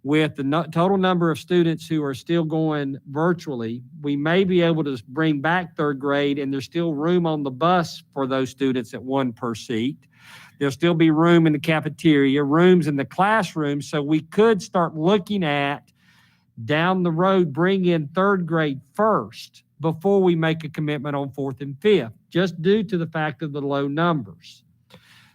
With the total number of students who are still going virtually, we may be able to bring back third grade, and there's still room on the bus for those students at 1 per seat. There'll still be room in the cafeteria, rooms in the classroom, so we could start looking at down the road, bring in third grade first before we make a commitment on 4th and 5th, just due to the fact of the low numbers.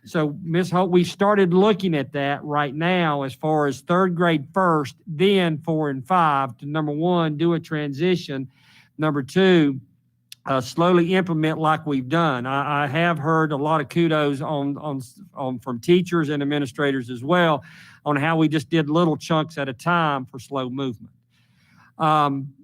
So, Ms. Holt, we started looking at that right now as far as third grade first, then 4 and 5 to, number one, do a transition. Number two, slowly implement like we've done. I have heard a lot of kudos on from teachers and administrators as well on how we just did little chunks at a time for slow movement.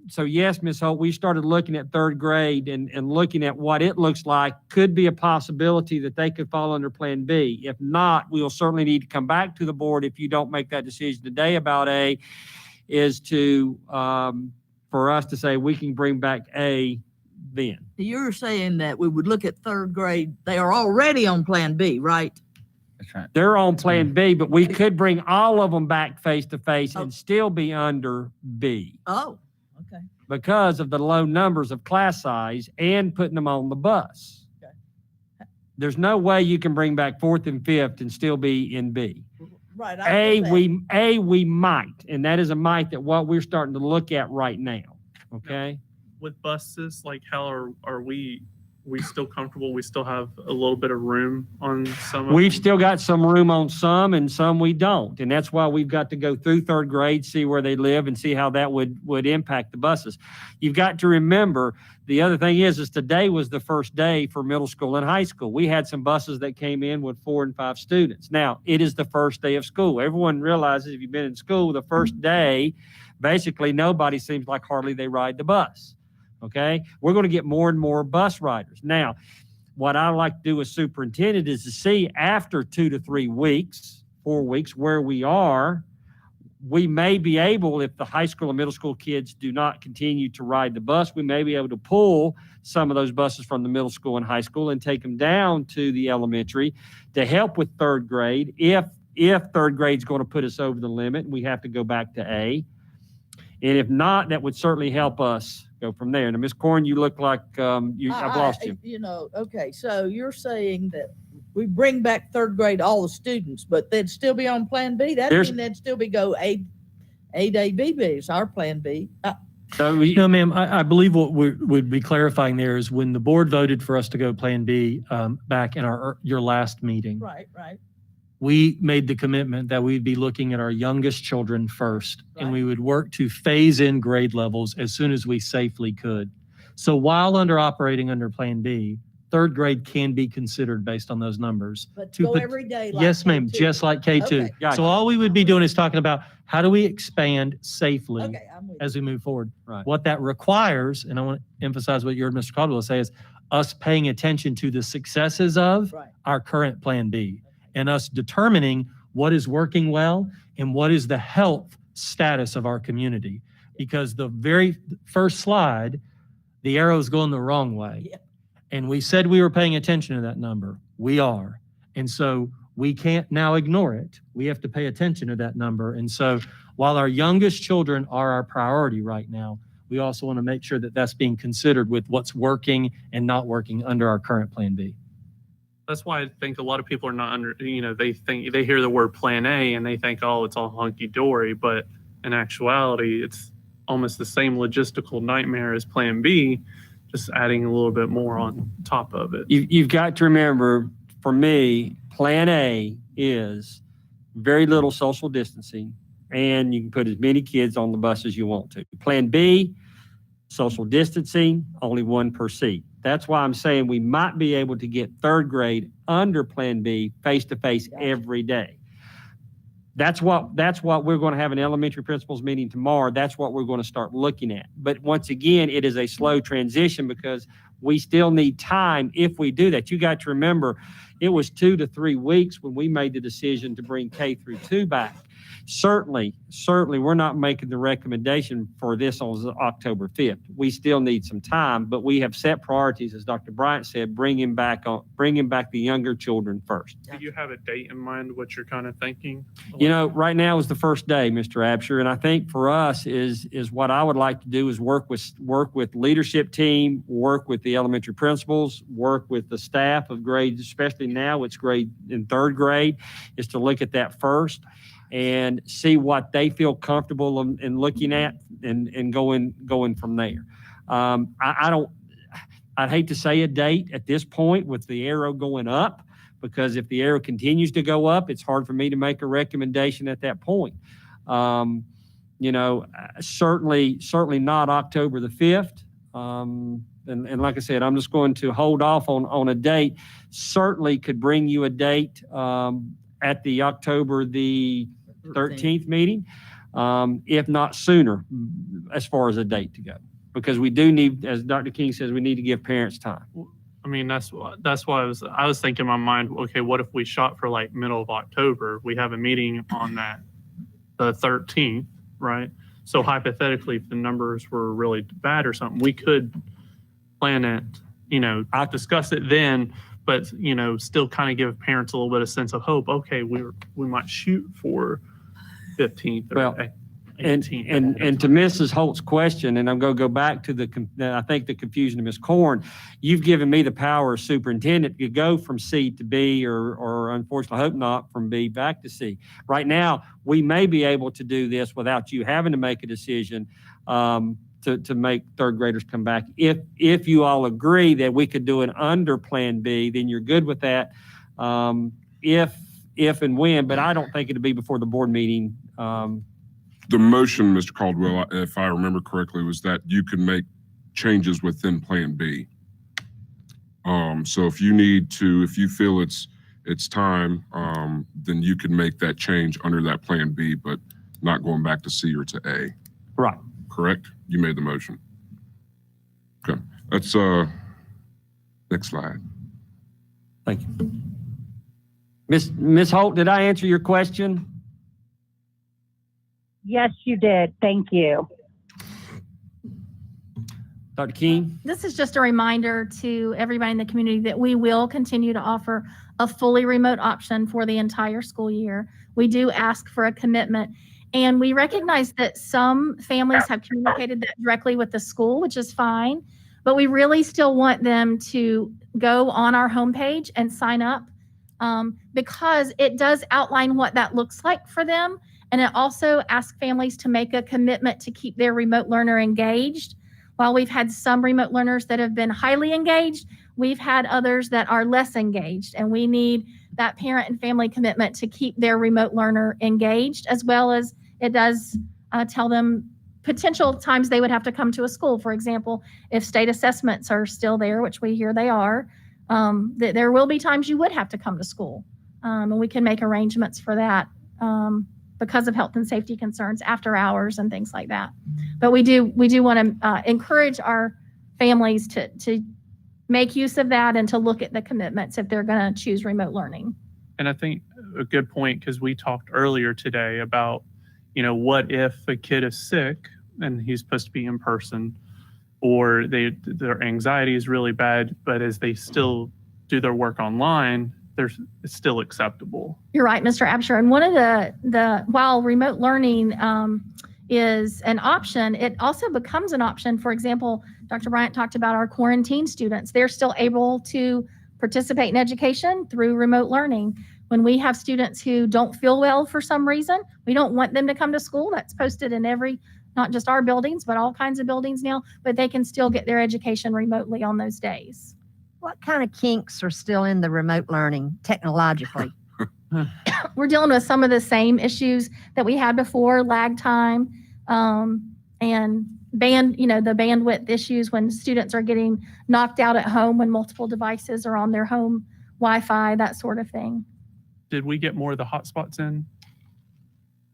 So yes, Ms. Holt, we started looking at third grade and looking at what it looks like. Could be a possibility that they could fall under Plan B. If not, we'll certainly need to come back to the board if you don't make that decision today about A, is to for us to say we can bring back A then. You're saying that we would look at third grade, they are already on Plan B, right? That's right. They're on Plan B, but we could bring all of them back face to face Oh. and still be under B Oh, okay. because of the low numbers of class size and putting them on the bus. Okay. There's no way you can bring back fourth and fifth and still be in B. Right. I get that. We might, and that is a might that what we're starting to look at right now. Okay. With buses, like how are we still comfortable? We still have a little bit of room on some of We've them? still got some room on some and some we don't. And that's why we've got to go through third grade, see where they live and see how that would impact the buses. You've got to remember, the other thing is today was the first day for middle school and high school. We had some buses that came in with 4 and 5 students. Now, it is the first day of school. Everyone realizes if you've been in school, the first day, basically nobody seems like hardly they ride the bus. Okay, we're going to get more and more bus riders. Now, what I like to do as superintendent is to see after 2 to 3 weeks, 4 weeks, where we are. We may be able, if the high school and middle school kids do not continue to ride the bus, we may be able to pull some of those buses from the middle school and high school and take them down to the elementary to help with third grade. If third grade's going to put us over the limit, we have to go back to A. And if not, that would certainly help us go from there. Now, Ms. Corn, you look like I've lost you. Okay, so you're saying that we bring back third grade all the students, but they'd still be on Plan B? That There's- mean they'd still be go A day, B B is our Plan B. So we, No, ma'am, I believe what we would be clarifying there is when the board voted for us to go Plan B back in your last meeting, Right. we made the commitment that we'd be looking at our youngest children first, and Right. we would work to phase in grade levels as soon as we safely could. So while operating under Plan B, third grade can be considered based on those numbers. But To go put- every day like Yes, ma'am, K2. just like K2. Okay. Gotcha. So all we would be doing is talking about how do we expand safely Okay, I'm with you. as we move forward. Right. What that requires, and I want to emphasize what you heard Mr. Caldwell say, is us paying attention to the successes of Right. our current Plan B and us determining what is working well and what is the health status of our community. Because the very first slide, the arrow is going the wrong way. Yeah. And we said we were paying attention to that number. We are. And so we can't now ignore it. We have to pay attention to that number. And so while our youngest children are our priority right now, we also want to make sure that that's being considered with what's working and not working under our current Plan B. That's why I think a lot of people are not they hear the word Plan A and they think, oh, it's all hunky dory. But in actuality, it's almost the same logistical nightmare as Plan B, just adding a little bit more on top of it. you've got to remember, for me, Plan A is very little social distancing, and you can put as many kids on the bus as you want to. Plan B, social distancing, only 1 per seat. That's why I'm saying we might be able to get third grade under Plan B face-to-face every day. That's what we're going to have an elementary principals meeting tomorrow. That's what we're going to start looking at. But once again, it is a slow transition because we still need time if we do that. You got to remember, it was 2 to 3 weeks when we made the decision to bring K through 2 back. Certainly, we're not making the recommendation for this on October 5th. We still need some time, but we have set priorities, as Dr. Bryant said, bringing back the younger children first. Do you have a date in mind what you're kind of thinking? You know, right now is the first day, Mr. Rapture, and I think for us is what I would like to do is work with leadership team, work with the elementary principals, work with the staff of grades, especially now it's grade in third grade, is to look at that first and see what they feel comfortable in looking at and going from there. I'd hate to say a date at this point with the arrow going up, because if the arrow continues to go up, it's hard for me to make a recommendation at that point. Certainly not October the 5th, And like I said, I'm just going to hold off on a date. Certainly could bring you a date at the October the 13th meeting, if not sooner, as far as a date to go. Because we do need, as Dr. King says, we need to give parents time. I mean, that's why I was thinking in my mind, okay, what if we shot for like middle of October? We have a meeting on the 13th, right? So hypothetically, if the numbers were really bad or something, we could plan it, I'll discuss it then, but, still kind of give parents a little bit of sense of hope. Okay, we might shoot for 15th or Well, 18th. And to Mrs. Holt's question, and I'm going to go back to I think the confusion of Ms. Corn, you've given me the power as superintendent to go from C to B or unfortunately, I hope not, from B back to C. Right now, we may be able to do this without you having to make a decision to make third graders come back. If you all agree that we could do it under Plan B, then you're good with that. If and when, but I don't think it'll be before the board meeting. The motion, Mr. Caldwell, if I remember correctly, was that you can make changes within Plan B. So if you feel it's time, then you can make that change under that Plan B, but not going back to C or to A. Right. Correct? You made the motion. Okay. That's next slide. Thank you. Ms. Holt, did I answer your question? Yes, you did. Thank you. Dr. King? This is just a reminder to everybody in the community that we will continue to offer a fully remote option for the entire school year. We do ask for a commitment, and we recognize that some families have communicated that directly with the school, which is fine, but we really still want them to go on our homepage and sign up because it does outline what that looks like for them. And it also asks families to make a commitment to keep their remote learner engaged. While we've had some remote learners that have been highly engaged, we've had others that are less engaged. And we need that parent and family commitment to keep their remote learner engaged, as well as it does tell them potential times they would have to come to a school. For example, if state assessments are still there, which we hear they are, that there will be times you would have to come to school. And we can make arrangements for that. Because of health and safety concerns, after hours and things like that. But we do want to encourage our families to make use of that and to look at the commitments if they're going to choose remote learning. And I think a good point, because we talked earlier today about, what if a kid is sick and he's supposed to be in person, or their anxiety is really bad, but as they still do their work online, it's still acceptable. You're right, Mr. Rapture. And one of while remote learning is an option, it also becomes an option. For example, Dr. Bryant talked about our quarantine students. They're still able to participate in education through remote learning. When we have students who don't feel well for some reason, we don't want them to come to school. That's posted in not just our buildings, but all kinds of buildings now, but they can still get their education remotely on those days. What kind of kinks are still in the remote learning technologically? We're dealing with some of the same issues that we had before, lag time, and the bandwidth issues when students are getting knocked out at home when multiple devices are on their home Wi-Fi, that sort of thing. Did we get more of the hotspots in?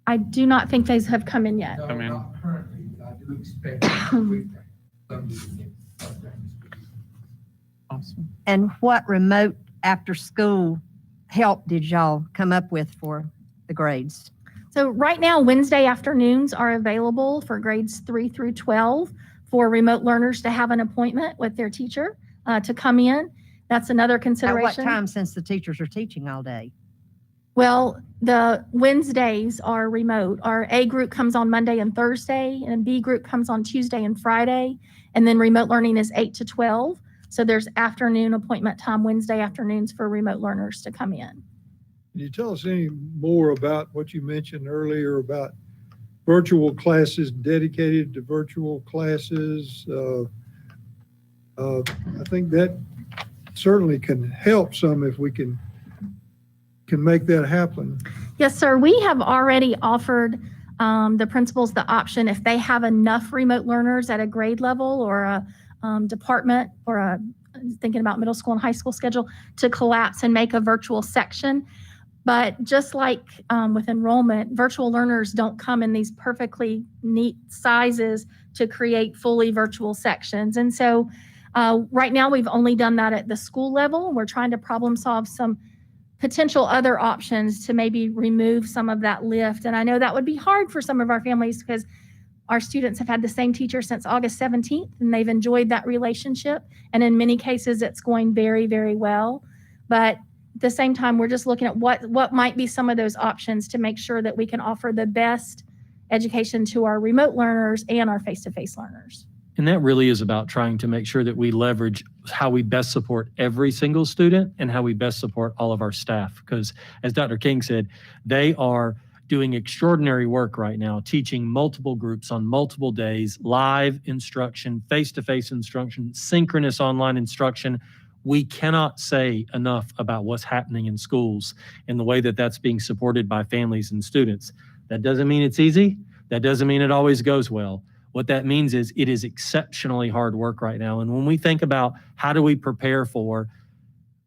I do not think those have come in yet. No, I mean- not currently. I do expect Awesome. And what remote after school help did y'all come up with for the grades? So right now, Wednesday afternoons are available for grades 3 through 12 for remote learners to have an appointment with their teacher to come in. That's another At consideration. what time, since the teachers are teaching all day? Well, the Wednesdays are remote. Our A group comes on Monday and Thursday, and B group comes on Tuesday and Friday. And then remote learning is 8 to 12. So there's afternoon appointment time Wednesday afternoons for remote learners to come in. Can you tell us any more about what you mentioned earlier about virtual classes dedicated to virtual classes? I think that certainly can help some if we can make that happen. Yes, sir. We have already offered the principals the option if they have enough remote learners at a grade level or department or thinking about middle school and high school schedule to collapse and make a virtual section. But just like with enrollment, virtual learners don't come in these perfectly neat sizes to create fully virtual sections. And so right now we've only done that at the school level. We're trying to problem solve some potential other options to maybe remove some of that lift. And I know that would be hard for some of our families because our students have had the same teacher since August 17th, and they've enjoyed that relationship. And in many cases, it's going very, very well. But at the same time, we're just looking at what might be some of those options to make sure that we can offer the best education to our remote learners and our face-to-face learners. And that really is about trying to make sure that we leverage how we best support every single student and how we best support all of our staff. Because as Dr. King said, they are doing extraordinary work right now, teaching multiple groups on multiple days, live instruction, face-to-face instruction, synchronous online instruction. We cannot say enough about what's happening in schools and the way that that's being supported by families and students. That doesn't mean it's easy. That doesn't mean it always goes well. What that means is it is exceptionally hard work right now. And when we think about how do we prepare for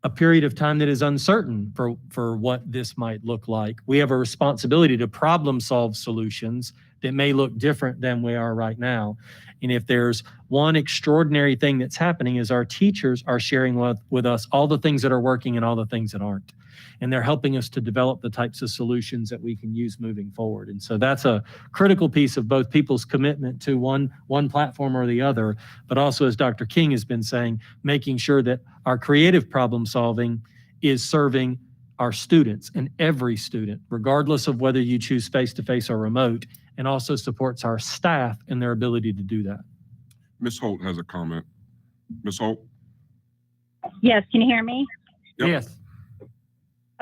a period of time that is uncertain for what this might look like, we have a responsibility to problem solve solutions that may look different than we are right now. And if there's one extraordinary thing that's happening is our teachers are sharing with us all the things that are working and all the things that aren't. And they're helping us to develop the types of solutions that we can use moving forward. And so that's a critical piece of both people's commitment to one platform or the other, but also, as Dr. King has been saying, making sure that our creative problem solving is serving our students and every student, regardless of whether you choose face-to-face or remote, and also supports our staff in their ability to do that. Ms. Holt has a comment. Ms. Holt? Yes, can you hear me? Yep. Yes.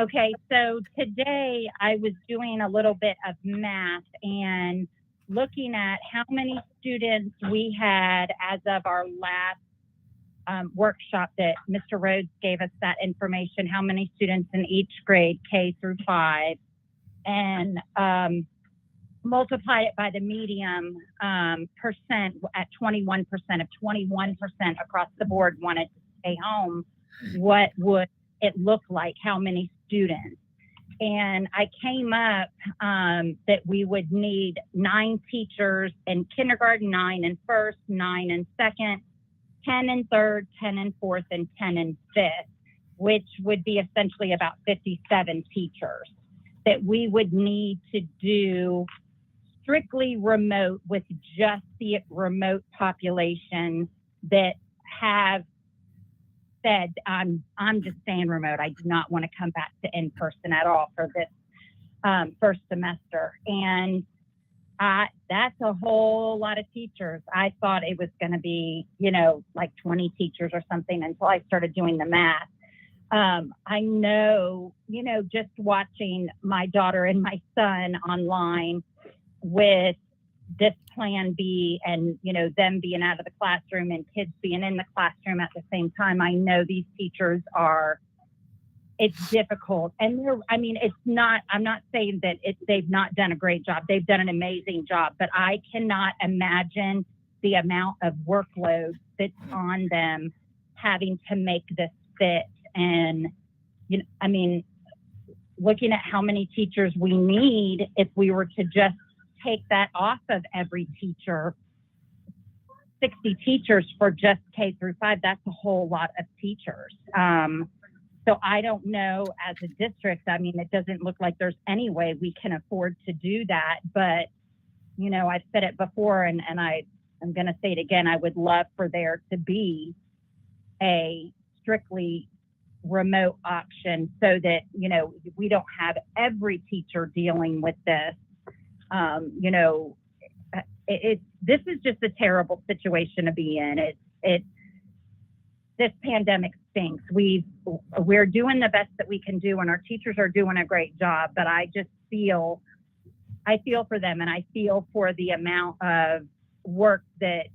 Okay, so today I was doing a little bit of math and looking at how many students we had as of our last workshop that Mr. Rhodes gave us that information, how many students in each grade, K through 5, and multiply it by the medium percent at 21%. If 21% across the board wanted to stay home, what would it look like? How many students? And I came up that we would need 9 teachers in kindergarten, 9 in first, 9 in second, 10 in third, 10 in fourth, and 10 in fifth, which would be essentially about 57 teachers that we would need to do strictly remote with just the remote population that have said, I'm just staying remote. I do not want to come back to in-person at all for this first semester. And that's a whole lot of teachers. I thought it was going to be, like 20 teachers or something until I started doing the math. I know, just watching my daughter and my son online with this plan B and, them being out of the classroom and kids being in the classroom at the same time, I know these teachers it's difficult. And it's not, I'm not saying that they've not done a great job. They've done an amazing job, but I cannot imagine the amount of workload that's on them having to make this fit. And, looking at how many teachers we need, if we were to just take that off of every teacher, 60 teachers for just K through 5, that's a whole lot of teachers. So I don't know as a district, it doesn't look like there's any way we can afford to do that. But, I've said it before and I'm going to say it again. I would love for there to be a strictly remote option so that, we don't have every teacher dealing with this. This is just a terrible situation to be in. This pandemic stinks. We're doing the best that we can do, and our teachers are doing a great job. But I feel for them, and I feel for the amount of work that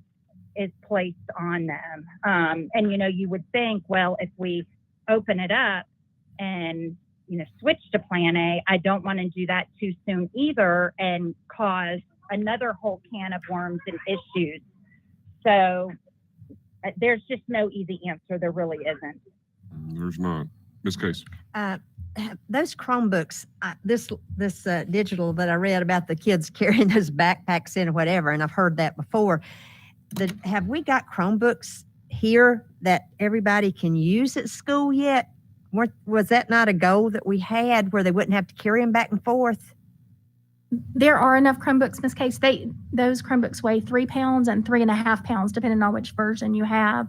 is placed on them. And you would think, well, if we open it up and switch to plan A, I don't want to do that too soon either and cause another whole can of worms and issues. So There's just no easy answer. There really isn't. There's not. Ms. Case. Those Chromebooks, this digital that I read about the kids carrying those backpacks in or whatever, and I've heard that before. Have we got Chromebooks here that everybody can use at school yet? Was that not a goal that we had where they wouldn't have to carry them back and forth? There are enough Chromebooks, Ms. Case. Those Chromebooks weigh 3 pounds and 3.5 pounds, depending on which version you have.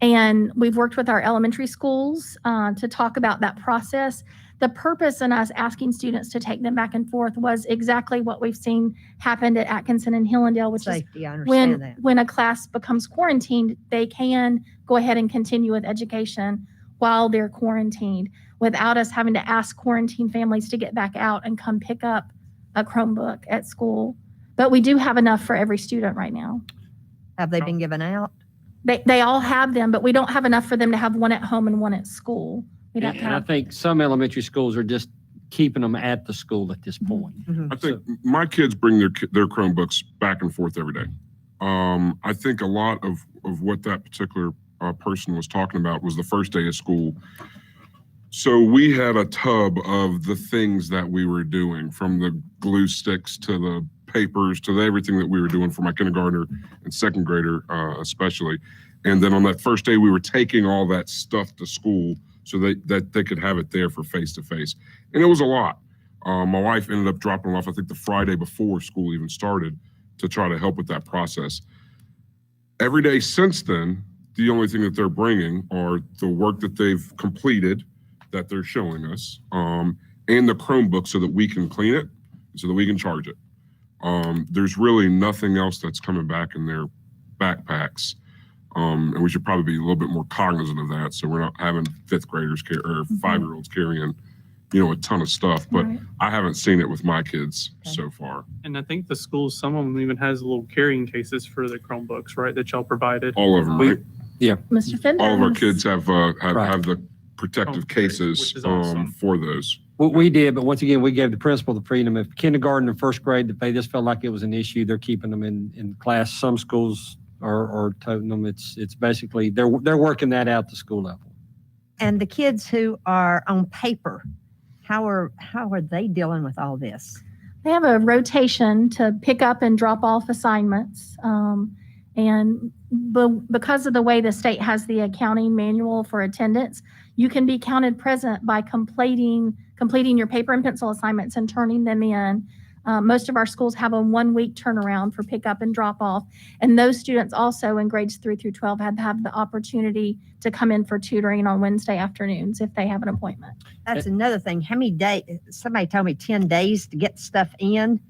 And we've worked with our elementary schools to talk about that process. The purpose in us asking students to take them back and forth was exactly what we've seen happen at Atkinson and Hillendale, which Safety, I is understand that. when a class becomes quarantined, they can go ahead and continue with education while they're quarantined without us having to ask quarantine families to get back out and come pick up a Chromebook at school. But we do have enough for every student right now. Have they been given out? They all have them, but we don't have enough for them to have one at home and one at school. We'd have to And I have, think some elementary schools are just keeping them at the school at this point. I think my kids bring their Chromebooks back and forth every day. I think a lot of what that particular person was talking about was the first day of school. So we had a tub of the things that we were doing, from the glue sticks to the papers to everything that we were doing for my kindergartner and second grader especially. And then on that first day, we were taking all that stuff to school so that they could have it there for face-to-face. And it was a lot. My wife ended up dropping them off, I think, the Friday before school even started to try to help with that process. Every day since then, the only thing that they're bringing are the work that they've completed that they're showing us, and the Chromebook so that we can clean it, so that we can charge it. There's really nothing else that's coming back in their backpacks. And we should probably be a little bit more cognizant of that, so we're not having fifth graders or 5-year-olds carrying, a ton of stuff. But Right. I haven't seen it with my kids so far. And I think the schools, some of them even has little carrying cases for the Chromebooks, right, that y'all provided. All of them, right? Mr. Fender. All of our kids have Right. the protective Okay, cases which is awesome. for those. What we did, but once again, we gave the principal the freedom. If kindergarten and first grade, if they just felt like it was an issue, they're keeping them in class. Some schools are toting them. It's basically, they're working that out at the school level. And the kids who are on paper, how are they dealing with all this? They have a rotation to pick up and drop off assignments. Because of the way the state has the accounting manual for attendance, you can be counted present by completing your paper and pencil assignments and turning them in. Most of our schools have a 1-week turnaround for pickup and drop off. And those students also in grades 3 through 12 have the opportunity to come in for tutoring on Wednesday afternoons if they have an appointment. That's another thing. How many days? Somebody told me 10 days to get stuff in.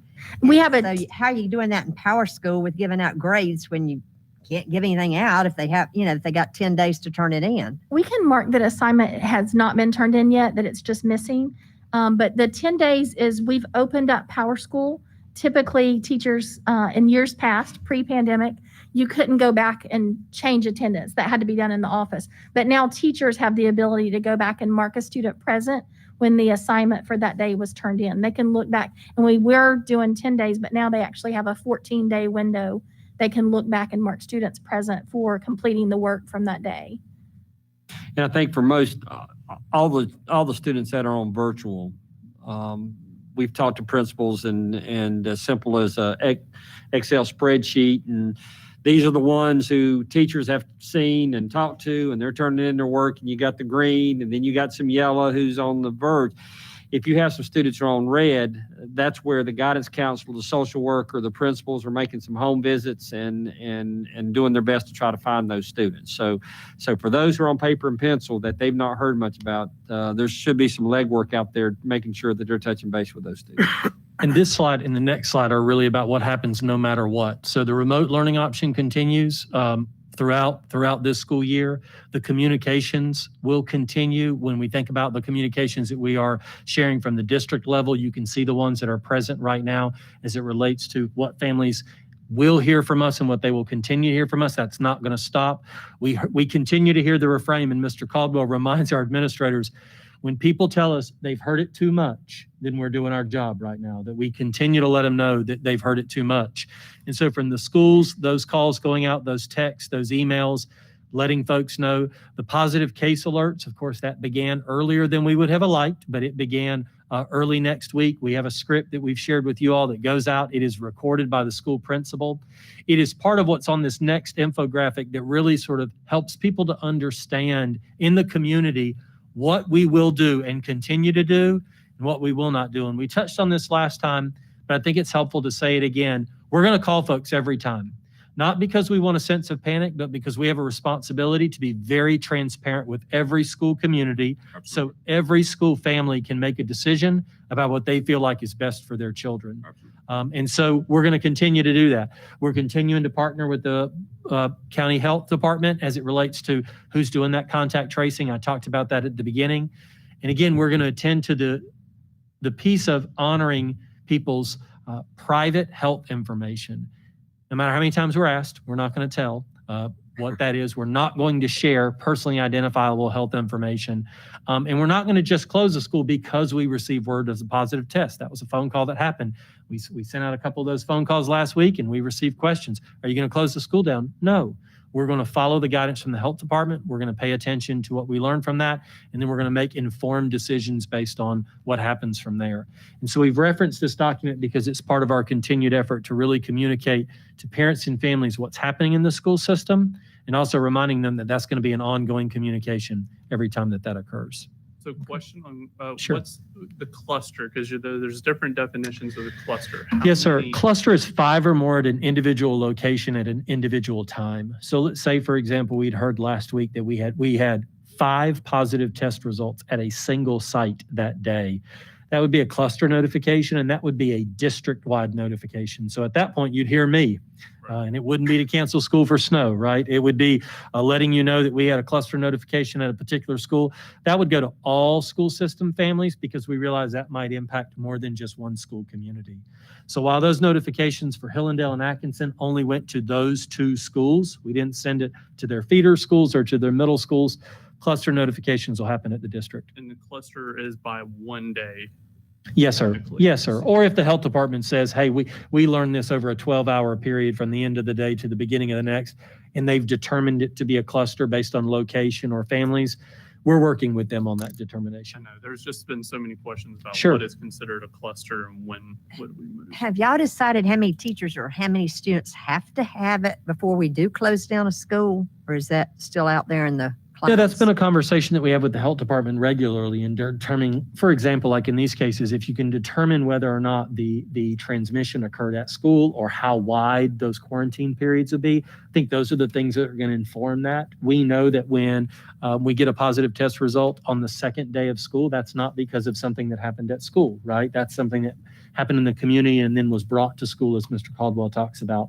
We have So how are you doing that in Power School with giving out grades when you can't give anything out if they have, if they got 10 days to turn it in? We can mark that assignment has not been turned in yet, that it's just missing. But the 10 days is we've opened up Power School. Typically, teachers in years past, pre-pandemic, you couldn't go back and change attendance. That had to be done in the office. But now teachers have the ability to go back and mark a student present when the assignment for that day was turned in. They can look back, and we were doing 10 days, but now they actually have a 14-day window. They can look back and mark students present for completing the work from that day. And I think for most, all the students that are on virtual, we've talked to principals and as simple as a Excel spreadsheet, and these are the ones who teachers have seen and talked to, and they're turning in their work, and you got the green, and then you got some yellow who's on the verge. If you have some students who are on red, that's where the guidance counselor, the social worker, the principals are making some home visits and doing their best to try to find those students. So for those who are on paper and pencil that they've not heard much about, there should be some legwork out there making sure that they're touching base with those students. And this slide and the next slide are really about what happens no matter what. So the remote learning option continues throughout this school year. The communications will continue. When we think about the communications that we are sharing from the district level, you can see the ones that are present right now as it relates to what families will hear from us and what they will continue to hear from us. That's not going to stop. We continue to hear the refrain, and Mr. Caldwell reminds our administrators, When people tell us they've heard it too much, then we're doing our job right now, that we continue to let them know that they've heard it too much. And so from the schools, those calls going out, those texts, those emails, letting folks know the positive case alerts. Of course, that began earlier than we would have liked, but it began early next week. We have a script that we've shared with you all that goes out. It is recorded by the school principal. It is part of what's on this next infographic that really sort of helps people to understand in the community what we will do and continue to do and what we will not do. And we touched on this last time, but I think it's helpful to say it again. We're going to call folks every time. Not because we want a sense of panic, but because we have a responsibility to be very transparent with every school community. Absolutely. So every school family can make a decision about what they feel like is best for their children. And so we're going to continue to do that. We're continuing to partner with the county health department as it relates to who's doing that contact tracing. I talked about that at the beginning. And again, we're going to attend to the piece of honoring people's private health information. No matter how many times we're asked, we're not going to tell what that is. We're not going to share personally identifiable health information. And we're not going to just close the school because we received word of a positive test. That was a phone call that happened. We sent out a couple of those phone calls last week and we received questions. Are you going to close the school down? No. We're going to follow the guidance from the health department. We're going to pay attention to what we learned from that. And then we're going to make informed decisions based on what happens from there. And so we've referenced this document because it's part of our continued effort to really communicate to parents and families what's happening in the school system, and also reminding them that that's going to be an ongoing communication every time that occurs. So question on Sure. what's the cluster? Because there's different definitions of the cluster. Yes, sir. Many- Cluster is 5 or more at an individual location at an individual time. So let's say, for example, we'd heard last week that we had 5 positive test results at a single site that day. That would be a cluster notification, and that would be a district-wide notification. So at that point, you'd hear me, and it wouldn't be to cancel school for snow, right? It would be letting you know that we had a cluster notification at a particular school. That would go to all school system families because we realize that might impact more than just one school community. So while those notifications for Hillendale and Atkinson only went to those 2 schools, we didn't send it to their feeder schools or to their middle schools. Cluster notifications will happen at the district. And the cluster is by one day. Yes, sir. Typically. Yes, sir. Or if the health department says, hey, we learned this over a 12-hour period from the end of the day to the beginning of the next, and they've determined it to be a cluster based on location or families, we're working with them on that I determination. know there's just been so many questions about Sure. what is considered a cluster and when would we move. Have y'all decided how many teachers or how many students have to have it before we do close down a school? Or is that still out there in the Yeah, that's been clouds? a conversation that we have with the health department regularly in determining, for example, like in these cases, if you can determine whether or not the transmission occurred at school or how wide those quarantine periods would be, I think those are the things that are going to inform that. We know that when we get a positive test result on the second day of school, that's not because of something that happened at school, right? That's something that happened in the community and then was brought to school, as Mr. Caldwell talks about.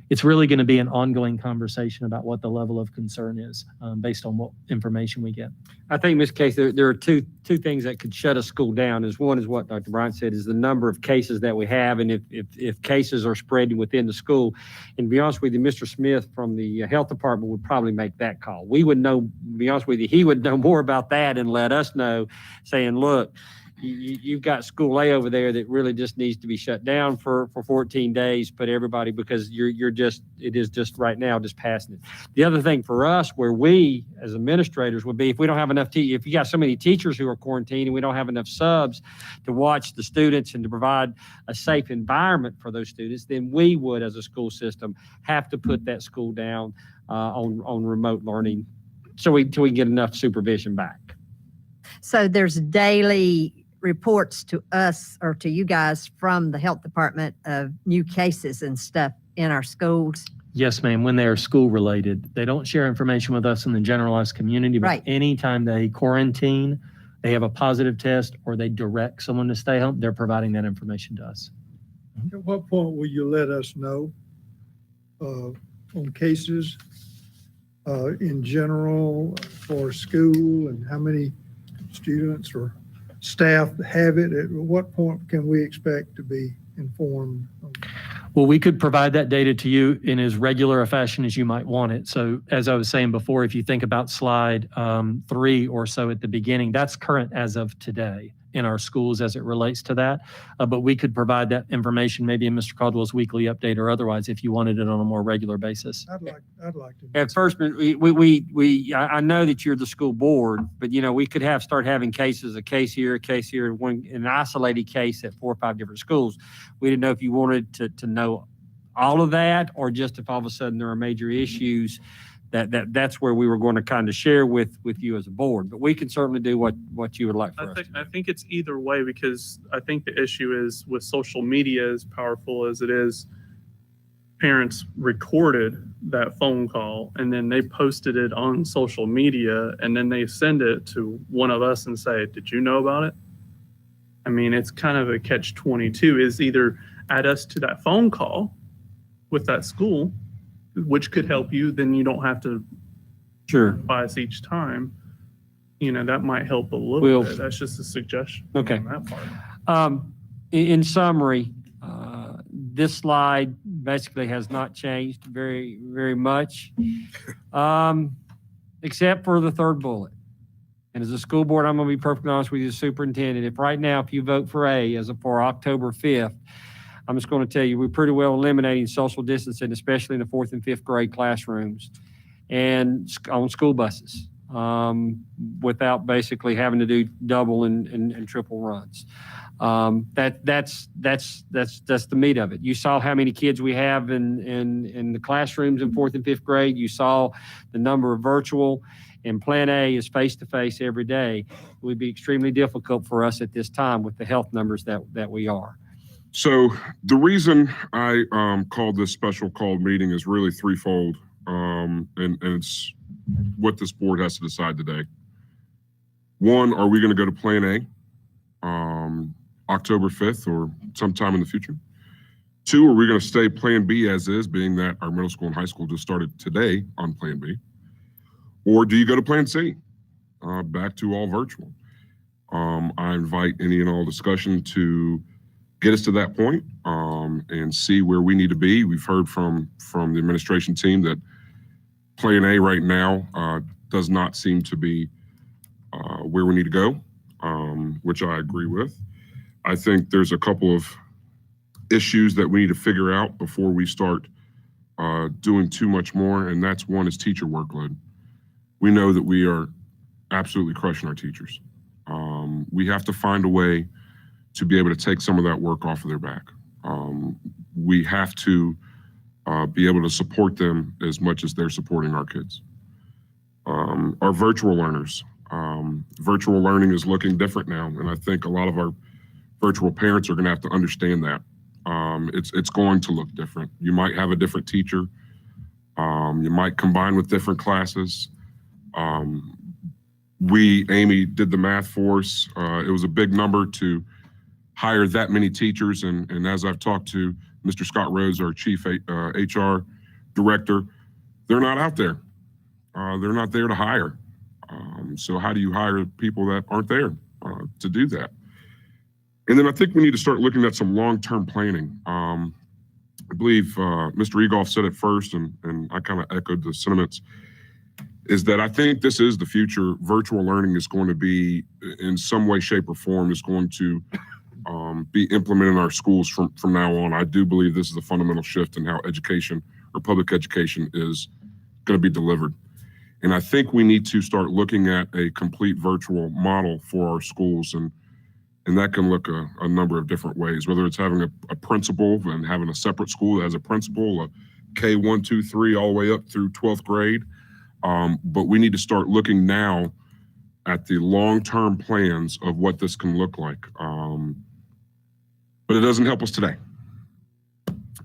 It's really going to be an ongoing conversation about what the level of concern is based on what information we get. I think, Ms. Case, there are two things that could shut a school down. One is what Dr. Bryant said, is the number of cases that we have, and if cases are spreading within the school. And to be honest with you, Mr. Smith from the health department would probably make that call. We would know, to be honest with you, he would know more about that and let us know, saying, look, you've got school A over there that really just needs to be shut down for 14 days, but everybody, because it is just right now just passing it. The other thing for us, where we as administrators would be, if we don't have enough, if you got so many teachers who are quarantined and we don't have enough subs to watch the students and to provide a safe environment for those students, then we would, as a school system, have to put that school down on remote learning till we can get enough supervision back. So there's daily reports to us or to you guys from the health department of new cases and stuff in our schools? Yes, ma'am. When they are school related, they don't share information with us in the generalized community, but Right. anytime they quarantine, they have a positive test, or they direct someone to stay home, they're providing that information to us. At what point will you let us know on cases in general for school and how many students or staff have it? At what point can we expect to be informed? Well, we could provide that data to you in as regular a fashion as you might want it. So as I was saying before, if you think about slide 3 or so at the beginning, that's current as of today in our schools as it relates to that. But we could provide that information maybe in Mr. Caldwell's weekly update or otherwise if you wanted it on a more regular basis. I'd like to. At first, I know that you're the school board, but we could start having cases, a case here, an isolated case at 4 or 5 different schools. We didn't know if you wanted to know all of that, or just if all of a sudden there are major issues that's where we were going to kind of share with you as a board. But we can certainly do what you would like for us. I think it's either way, because I think the issue is with social media, as powerful as it is, parents recorded that phone call and then they posted it on social media, and then they send it to one of us and say, did you know about it? I mean, it's kind of a catch-22, is either add us to that phone call with that school, which could help you, then you don't have to buy us each time. That might help a little bit. That's just a suggestion. Okay. On that part. In summary, this slide basically has not changed very, very much, except for the third bullet. And as a school board, I'm going to be perfectly honest with you, superintendent, if you vote for A for October 5th, I'm just going to tell you, we're pretty well eliminating social distancing, especially in the 4th and 5th grade classrooms and on school buses, without basically having to do double and triple runs. That's the meat of it. You saw how many kids we have in the classrooms in 4th and 5th grade. You saw the number of virtual, and Plan A is face-to-face every day. It would be extremely difficult for us at this time with the health numbers that we are. So the reason I called this special called meeting is really threefold, and it's what this board has to decide today. One, are we going to go to Plan A October 5th or sometime in the future? Two, are we going to stay Plan B as is, being that our middle school and high school just started today on Plan B? Or do you go to Plan C, back to all virtual? I invite any and all discussion to get us to that point, and see where we need to be. We've heard from the administration team that Plan A right now does not seem to be where we need to go, which I agree with. I think there's a couple of issues that we need to figure out before we start doing too much more, and that's one is teacher workload. We know that we are absolutely crushing our teachers. We have to find a way to be able to take some of that work off of their back. We have to be able to support them as much as they're supporting our kids. Our virtual learners, virtual learning is looking different now, and I think a lot of our virtual parents are going to have to understand that. It's going to look different. You might have a different teacher. You might combine with different classes. Amy did the math for us. It was a big number to hire that many teachers, and as I've talked to Mr. Scott Rose, our chief HR director, they're not out there. They're not there to hire. So how do you hire people that aren't there to do that? And then I think we need to start looking at some long-term planning. I believe Mr. Egoff said it first, and I kind of echoed the sentiments, is that I think this is the future. Virtual learning is going to be, in some way, shape, or form, is going to be implemented in our schools from now on. I do believe this is a fundamental shift in how education or public education is going to be delivered. And I think we need to start looking at a complete virtual model for our schools, and that can look a number of different ways, whether it's having a principal and having a separate school that has a principal, a K1, 2, 3, all the way up through 12th grade. But we need to start looking now at the long-term plans of what this can look like. But it doesn't help us today.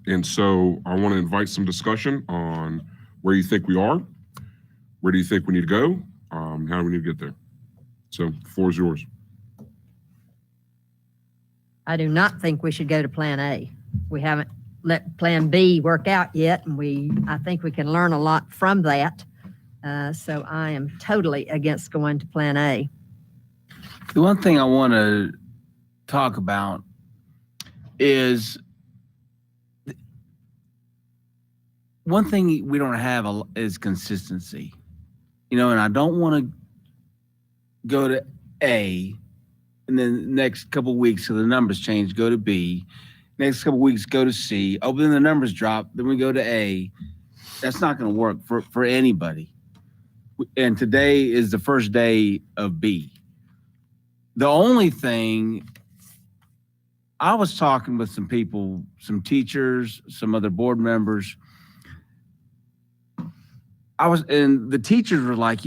And so I want to invite some discussion on where you think we are, where do you think we need to go, how do we need to get there? So the floor is yours. I do not think we should go to Plan A. We haven't let Plan B work out yet, and I think we can learn a lot from that. So I am totally against going to Plan A. The one thing I want to talk about is one thing we don't have is consistency, and I don't want to go to A and then the next couple of weeks, so the numbers change, go to B, next couple of weeks, go to C. Oh, then the numbers drop, then we go to A. That's not going to work for anybody. And today is the first day of B. The only thing, I was talking with some people, some teachers, some other board members. And the teachers were like,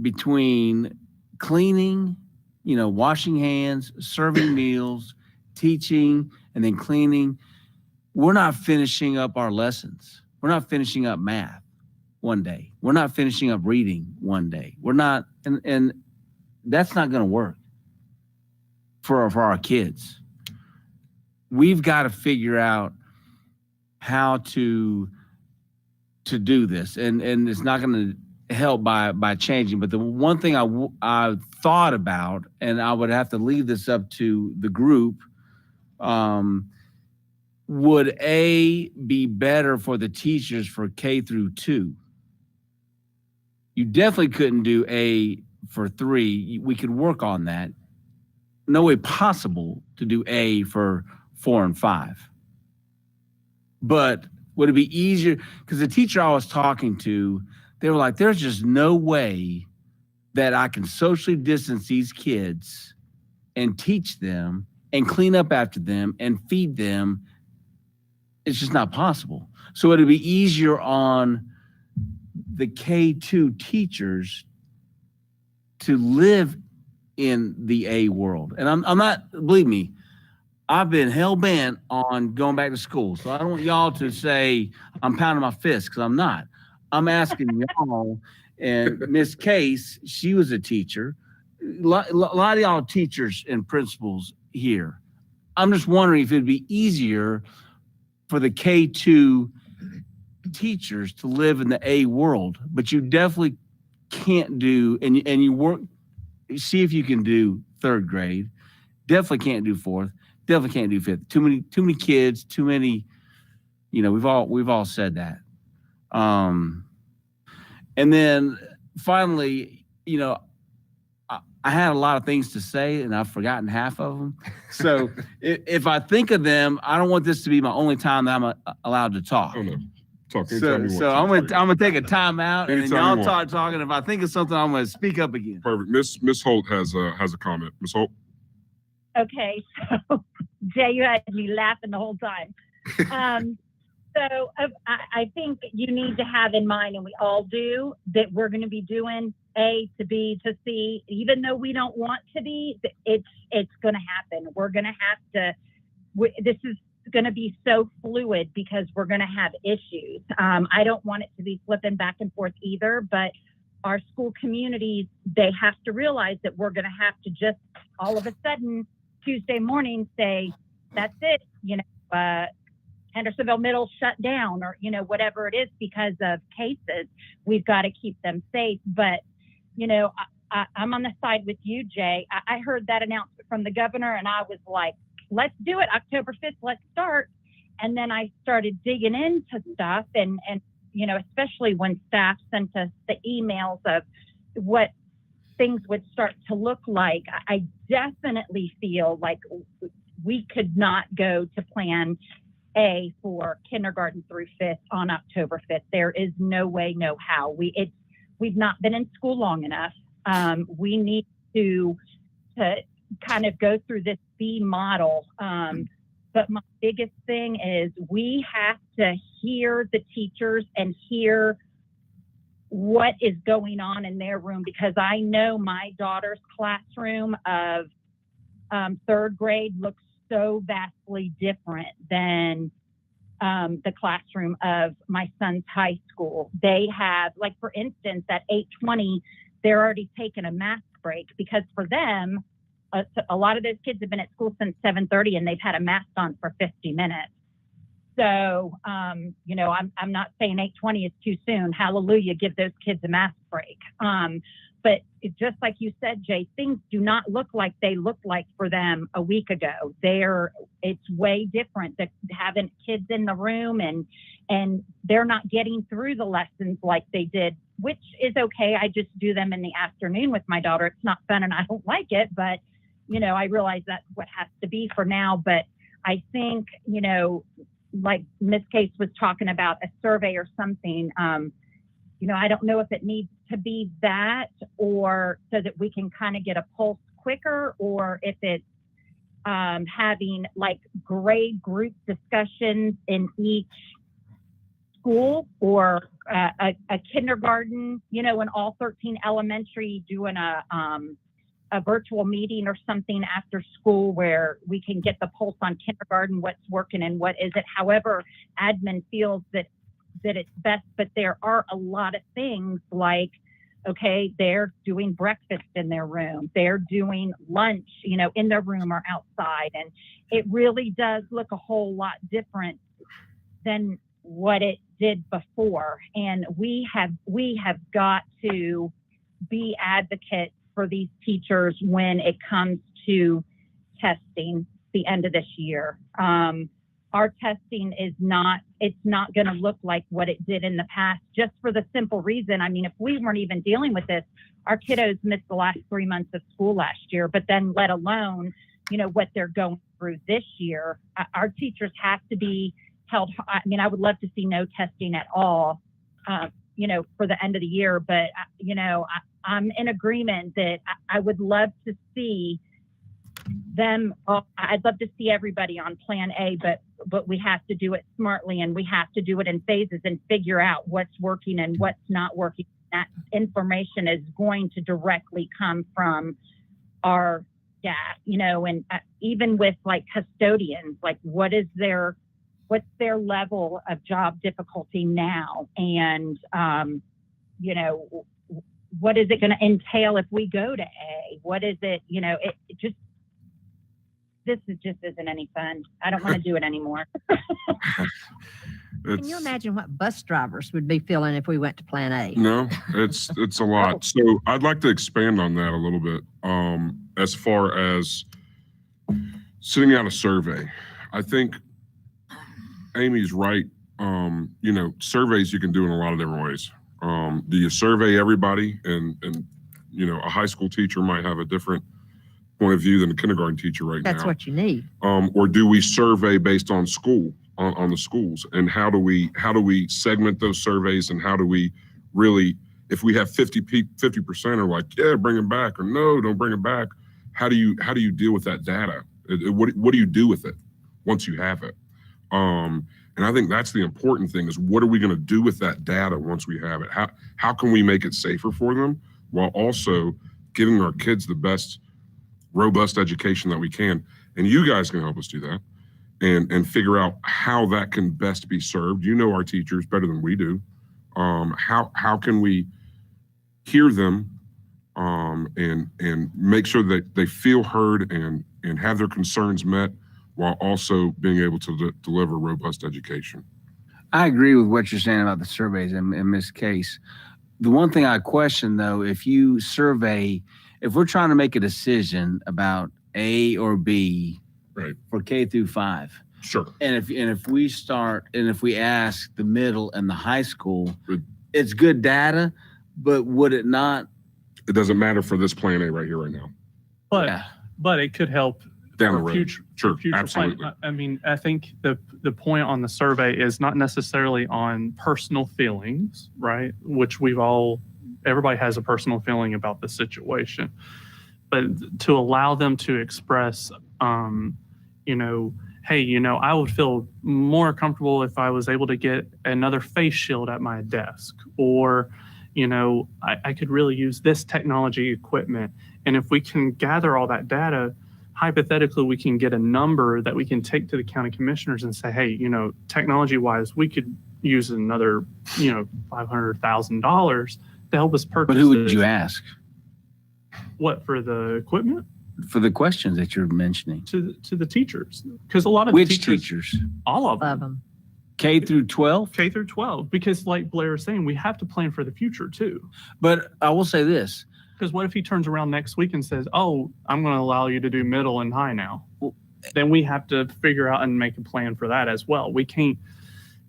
between cleaning, washing hands, serving meals, teaching, and then cleaning, we're not finishing up our lessons. We're not finishing up math one day. We're not finishing up reading one day. We're not, and that's not going to work for our kids. We've got to figure out how to do this, and it's not going to help by changing. But the one thing I thought about, and I would have to leave this up to the group, would A be better for the teachers for K through 2? You definitely couldn't do A for 3. We could work on that. No way possible to do A for 4 and 5. But would it be easier? Because the teacher I was talking to, they were like, there's just no way that I can socially distance these kids and teach them and clean up after them and feed them. It's just not possible. So it'd be easier on the K2 teachers to live in the A world. And I'm not, believe me, I've been hell-bent on going back to school. So I don't want y'all to say I'm pounding my fist, because I'm not. I'm asking y'all, and Miss Case, she was a teacher. A lot of y'all teachers and principals here. I'm just wondering if it'd be easier for the K2 teachers to live in the A world, but you definitely can't do, and you work, see if you can do 3rd grade. Definitely can't do 4th. Definitely can't do 5th. Too many kids, too many, we've all said that. And then finally, I had a lot of things to say and I've forgotten half of them. So if I think of them, I don't want this to be my only time that I'm allowed to talk. Oh, no. Talk So I'm gonna take a time out, and then Anytime y'all you start talking. If I think of something, I'm gonna speak up again. Perfect. Miss Holt has a comment. Miss Holt. Okay, so Jay, you had me laughing the whole time. So I think you need to have in mind, and we all do, that we're going to be doing A to B to C, even though we don't want to be. It's going to happen. We're going to have to. This is going to be so fluid because we're going to have issues. I don't want it to be flipping back and forth either, but our school communities, they have to realize that we're going to have to just all of a sudden Tuesday morning say, that's it, Hendersonville Middle shut down, or, whatever it is because of cases. We've got to keep them safe. But, I'm on the side with you, Jay. I heard that announcement from the governor and I was like, let's do it. October 5th, let's start. And then I started digging into stuff and especially when staff sent us the emails of what things would start to look like. I definitely feel like we could not go to plan A for kindergarten through 5th on October 5th. There is no way, no how. We've not been in school long enough. We need to kind of go through this B model. But my biggest thing is we have to hear the teachers and hear what is going on in their room, because I know my daughter's classroom of 3rd grade looks so vastly different than the classroom of my son's high school. They have, like, for instance, at 8:20, they're already taking a mask break because for them, a lot of those kids have been at school since 7:30 and they've had a mask on for 50 minutes. So, I'm not saying 8:20 is too soon. Hallelujah, give those kids a mask break. But just like you said, Jay, things do not look like they looked like for them a week ago. It's way different. That having kids in the room and and they're not getting through the lessons like they did, which is okay. I just do them in the afternoon with my daughter. It's not fun and I don't like it, but I realize that's what has to be for now. But I think, like Ms. Case was talking about a survey or something, I don't know if it needs to be that, or so that we can kind of get a pulse quicker, or if it's having like grade group discussions in each school, or a kindergarten, in all 13 elementary, doing a virtual meeting or something after school where we can get the pulse on kindergarten, what's working and what isn't. However, admin feels that it's best, but there are a lot of things like, okay, they're doing breakfast in their room, they're doing lunch, in their room or outside, and it really does look a whole lot different than what it did before. And we have got to be advocates for these teachers when it comes to testing the end of this year. Our testing it's not going to look like what it did in the past, just for the simple reason. I mean, if we weren't even dealing with this, our kiddos missed the last 3 months of school last year, but then let alone, what they're going through this year. Our teachers have to be held. I mean, I would love to see no testing at all, for the end of the year, but, I'm in agreement that I would love to see them. I'd love to see everybody on plan A, but we have to do it smartly, and we have to do it in phases and figure out what's working and what's not working. That information is going to directly come from our staff, and even with like custodians, like what's their level of job difficulty now, and what is it going to entail if we go to A? What is it? This just isn't any fun. I don't want to do it anymore. Can you imagine what bus drivers would be feeling if we went to Plan A? No, it's a lot. So I'd like to expand on that a little bit. As far as sending out a survey, I think Amy's right. Surveys you can do in a lot of different ways. Do you survey everybody, and a high school teacher might have a different point of view than a kindergarten teacher right now. That's what you need. Or do we survey based on school, on the schools, and how do we segment those surveys, and how do we really, if we have 50% are like, yeah, bring them back, or no, don't bring them back. How do you deal with that data? What do you do with it once you have it? And I think that's the important thing, is what are we going to do with that data once we have it? How can we make it safer for them while also giving our kids the best robust education that we can? And you guys can help us do that and figure out how that can best be served. Our teachers better than we do. How can we hear them and make sure that they feel heard and have their concerns met, while also being able to deliver robust education? I agree with what you're saying about the surveys in this case. The one thing I question, though, if we're trying to make a decision about A or B, right, for K through 5, sure, and if we ask the middle and the high school, it's good data, but would it not? It doesn't matter for this Plan A right here, right now. But it could help down the for road. future Absolutely. plan. I mean, I think the point on the survey is not necessarily on personal feelings, right? Which everybody has a personal feeling about the situation, but to allow them to express, hey, I would feel more comfortable if I was able to get another face shield at my desk, or, I could really use this technology equipment. And if we can gather all that data, hypothetically, we can get a number that we can take to the county commissioners and say, hey, technology wise, we could use another, $500,000 to help us purchase. But who would you ask? What, for the equipment? For the questions that you're mentioning. To the teachers, because a lot of Which the teachers? All of Love them. them. K through 12? K through 12, because like Blair is saying, we have to plan for the future too. But I will say this. Because what if he turns around next week and says, oh, I'm going to allow you to do middle and high now? Then we have to figure out and make a plan for that as well. We can't,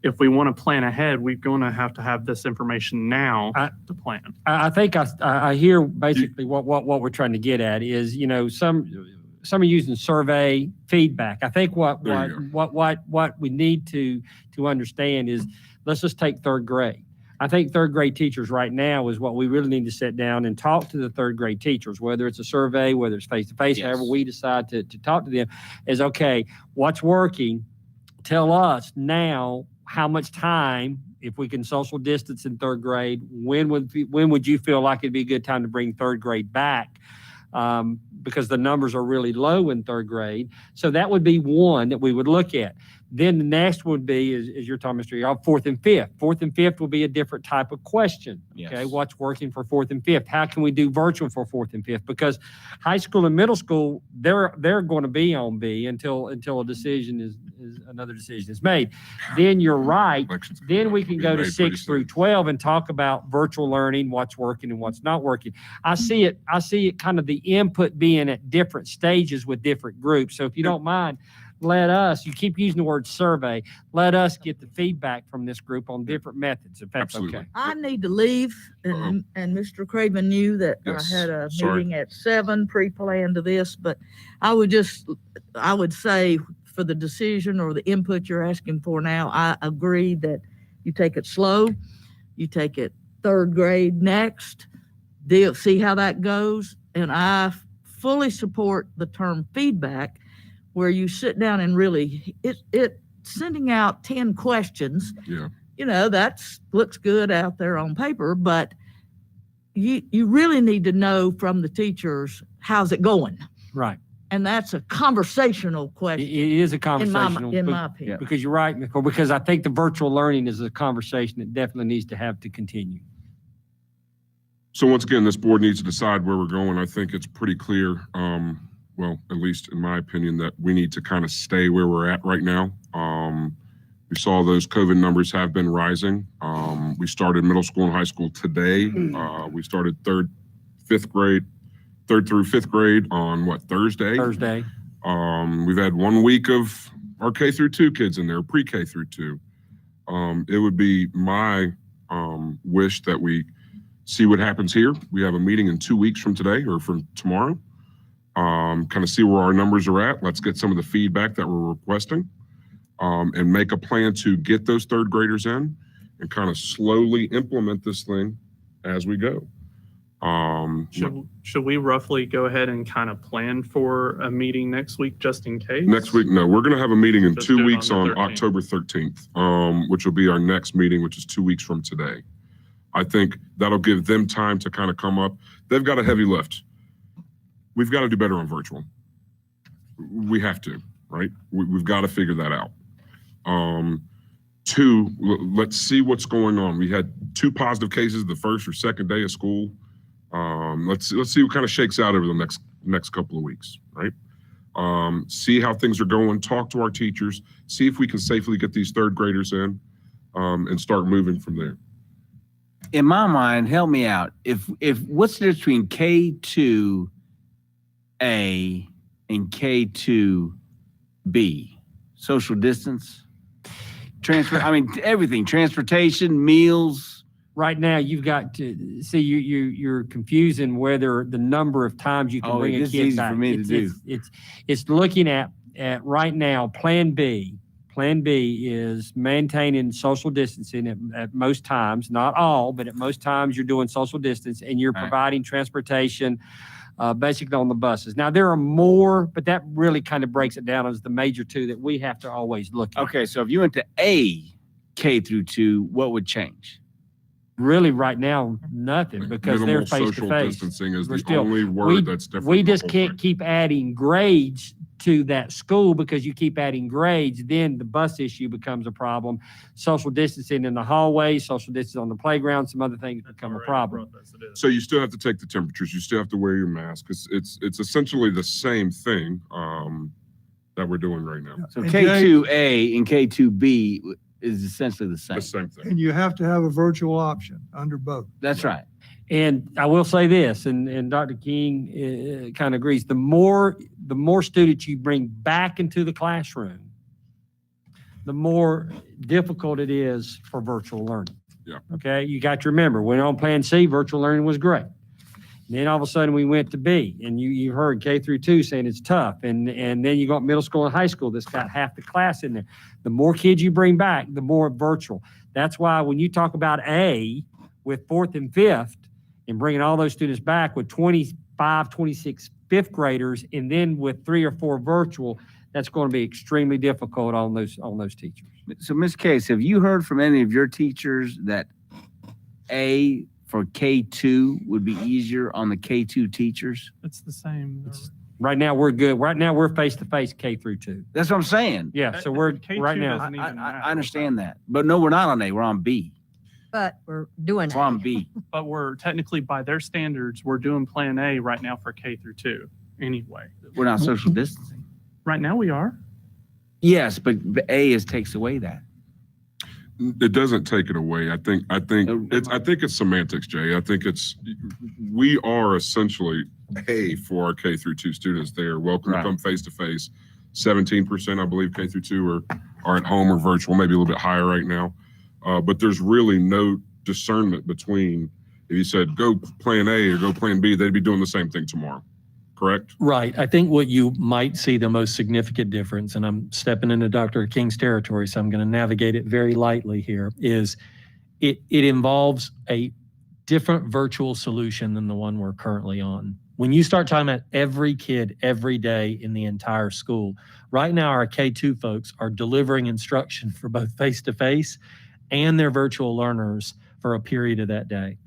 if we want to plan ahead, we're going to have this information now to plan. I think I hear basically what we're trying to get at is, some are using survey feedback. I think what we need to understand is, let's just take third grade. I think third grade teachers right now is what we really need to sit down and talk to the third grade teachers, whether it's a survey, whether it's face-to-face, Yes. however we decide to talk to them, is okay, what's working? Tell us now how much time, if we can social distance in third grade, when would you feel like it'd be a good time to bring third grade back? Because the numbers are really low in third grade. So that would be one that we would look at. Then the next would be, as you're talking, Mr. Yard, fourth and fifth. Fourth and fifth will be a different type of question. Yes. Okay, what's working for fourth and fifth? How can we do virtual for fourth and fifth? Because high school and middle school, they're going to be on B until a decision is another decision is made. Then you're right. Then we can go to 6 through 12 and talk about virtual learning, what's working and what's not working. I see it kind of the input being at different stages with different groups. So if you don't mind, let us, you keep using the word survey, let us get the feedback from this group on different methods, if that's Absolutely. okay. I need to leave, and Mr. Craven knew that Yes, I had a sorry. meeting at 7 pre-planned to this, but I would say for the decision or the input you're asking for now, I agree that you take it slow, you take it third grade next, see how that goes, and I fully support the term feedback, where you sit down and really, sending out 10 questions, Yeah. That's looks good out there on paper, but you really need to know from the teachers, how's it going? Right. And that's a conversational It question, is a conversational. in my opinion. Because you're right, Nicole, because I think the virtual learning is a conversation that definitely needs to have to continue. So once again, this board needs to decide where we're going. I think it's pretty clear, well, at least in my opinion, that we need to kind of stay where we're at right now. We saw those COVID numbers have been rising. We started middle school and high school today. We started third through fifth grade on Thursday? Thursday. We've had 1 week of our K through 2 kids in there, pre-K through 2. It would be my wish that we see what happens here. We have a meeting in 2 weeks from today or from tomorrow. Kind of see where our numbers are at. Let's get some of the feedback that we're requesting, and make a plan to get those third graders in and kind of slowly implement this thing as we go. Should we roughly go ahead and kind of plan for a meeting next week just in case? Next week, no, we're going to have a meeting in Just 2 do it weeks on the on 13th. October 13th, which will be our next meeting, which is 2 weeks from today. I think that'll give them time to kind of come up. They've got a heavy lift. We've got to do better on virtual. We have to, right? We've got to figure that out. 2, let's see what's going on. We had 2 positive cases the first or second day of school. Let's see what kind of shakes out over the next couple of weeks, right? See how things are going, talk to our teachers, see if we can safely get these third graders in, and start moving from there. In my mind, help me out. If what's the difference between K2A and K2B? Social distance? Everything, transportation, meals. Right now, you've got to see you're confusing whether the number of times you can bring a this is kid easy back. for me to do. It's looking at right now. Plan B. Plan B is maintaining social distancing at most times, not all, but at most times you're doing social distance and you're Right. providing transportation, basically on the buses. Now there are more, but that really kind of breaks it down as the major 2 that we have to always look at. Okay, so if you went to A, K through 2, what would change? Really, right now, nothing, because they're Minimal face to social face. distancing is We're the still- only word that's different. We in the just whole can't thing. keep adding grades to that school, because you keep adding grades, then the bus issue becomes a problem. Social distancing in the hallway, social distancing on the playground, some other things become a problem. So you still have to take the temperatures. You still have to wear your mask. It's essentially the same thing that we're doing right now. So And K2A and K2B is essentially the same. The same thing. And you have to have a virtual option under both. That's right. And I will say this, and Dr. King kind of agrees, the more students you bring back into the classroom, the more difficult it is for virtual learning. Yeah. Okay, you got to remember, when on Plan C, virtual learning was great. Then all of a sudden we went to B, and you heard K through 2 saying it's tough, and then you got middle school and high school that's got half the class in there. The more kids you bring back, the more virtual. That's why when you talk about A with 4th and 5th and bringing all those students back with 25, 26 fifth graders, and then with 3 or 4 virtual, that's going to be extremely difficult on those teachers. So, Ms. Case, have you heard from any of your teachers that A for K2 would be easier on the K2 teachers? It's the same. Right now, we're good. Right now, we're face-to-face K through 2. That's what I'm saying. Yeah, so we're, K2 right now, doesn't even matter. I understand that. But no, we're not on A, we're on B. But we're doing We're on it. B. But we're technically, by their standards, we're doing Plan A right now for K through 2 anyway. We're not social distancing. Right now we are. Yes, but A takes away that. It doesn't take it away. I think it's semantics, Jay. I think we are essentially A for our K through 2 students. They are welcome to come face to face. 17%, I believe, K through 2 are at home or virtual, maybe a little bit higher right now. But there's really no discernment between, if you said go Plan A or go Plan B, they'd be doing the same thing tomorrow. Correct? Right. I think what you might see the most significant difference, and I'm stepping into Dr. King's territory, so I'm going to navigate it very lightly here, is it involves a different virtual solution than the one we're currently on. When you start talking about every kid every day in the entire school, right now our K2 folks are delivering instruction for both face-to-face and their virtual learners for a period of that day.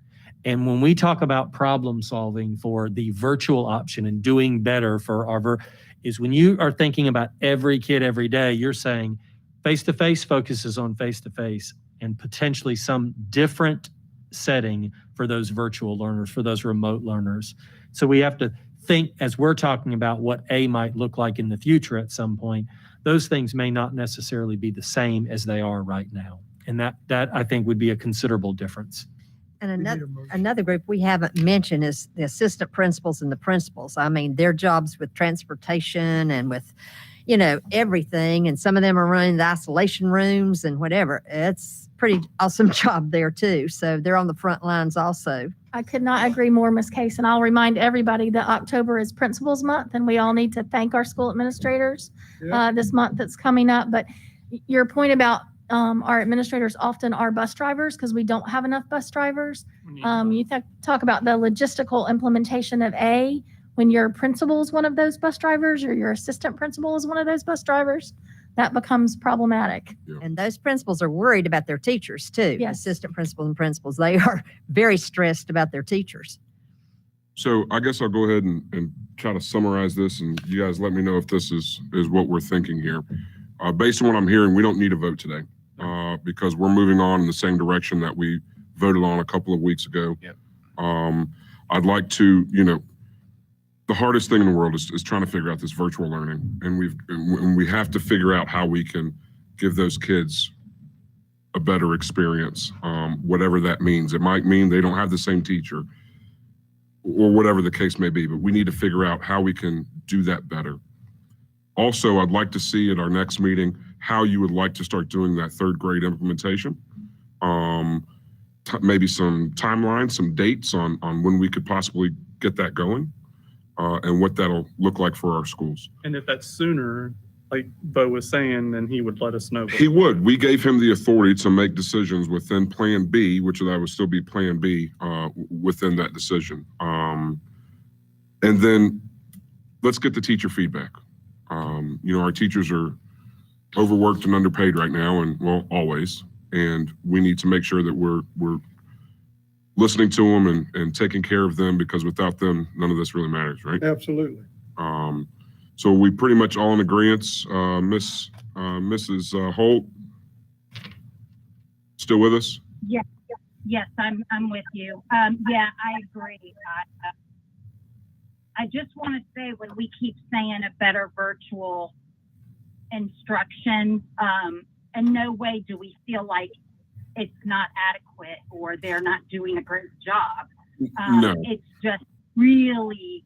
And when we talk about problem solving for the virtual option and doing better for our is when you are thinking about every kid every day, you're saying face-to-face focuses on face-to-face and potentially some different setting for those virtual learners, for those remote learners. So we have to think, as we're talking about what A might look like in the future at some point, those things may not necessarily be the same as they are right now. And that I think would be a considerable difference. And another group we haven't mentioned is the assistant principals and the principals. I mean, their jobs with transportation and with, everything. And some of them are running the isolation rooms and whatever. It's pretty awesome job there too. So they're on the front lines also. I could not agree more, Ms. Case. And I'll remind everybody that October is Principals Month, and we all need to thank our school administrators this month that's coming up. But your point about our administrators often are bus drivers because we don't have enough bus drivers. You talk about the logistical implementation of A, when your principal is one of those bus drivers or your assistant principal is one of those bus drivers, that becomes problematic. Yeah. And those principals are worried about their teachers too. Yes. Assistant principals and principals, they are very stressed about their teachers. So I guess I'll go ahead and try to summarize this, and you guys let me know if this is what we're thinking here. Based on what I'm hearing, we don't need a vote today because we're moving on in the same direction that we voted on a couple of weeks ago. Yep. I'd like to, the hardest thing in the world is trying to figure out this virtual learning, and we have to figure out how we can give those kids a better experience, whatever that means. It might mean they don't have the same teacher or whatever the case may be, but we need to figure out how we can do that better. Also, I'd like to see at our next meeting how you would like to start doing that 3rd grade implementation. Maybe some timelines, some dates on when we could possibly get that going, and what that'll look like for our schools. And if that's sooner, like Bo was saying, then he would let us know. He would. We gave him the authority to make decisions within Plan B, which that would still be Plan B within that decision. And then let's get the teacher feedback. Our teachers are overworked and underpaid right now, and well, always. And we need to make sure that we're listening to them and taking care of them, because without them, none of this really matters, right? Absolutely. So we pretty much all in agreement. Mrs. Holt, still with us? Yes, I'm with you. Yeah, I agree. I just want to say, when we keep saying a better virtual instruction, in no way do we feel like it's not adequate or they're not doing a great job. No. It's just really,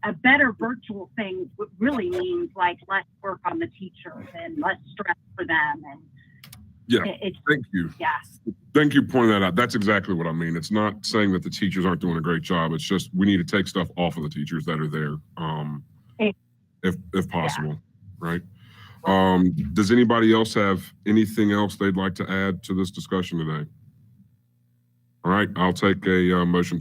a better virtual thing really means like less work on the teachers and less stress for them. And Yeah, it's, thank you. yeah. Thank you for pointing that out. That's exactly what I mean. It's not saying that the teachers aren't doing a great job. It's just we need to take stuff off of the teachers that are there, if possible, right? Does anybody else have anything else they'd like to add to this discussion today? All right, I'll take a motion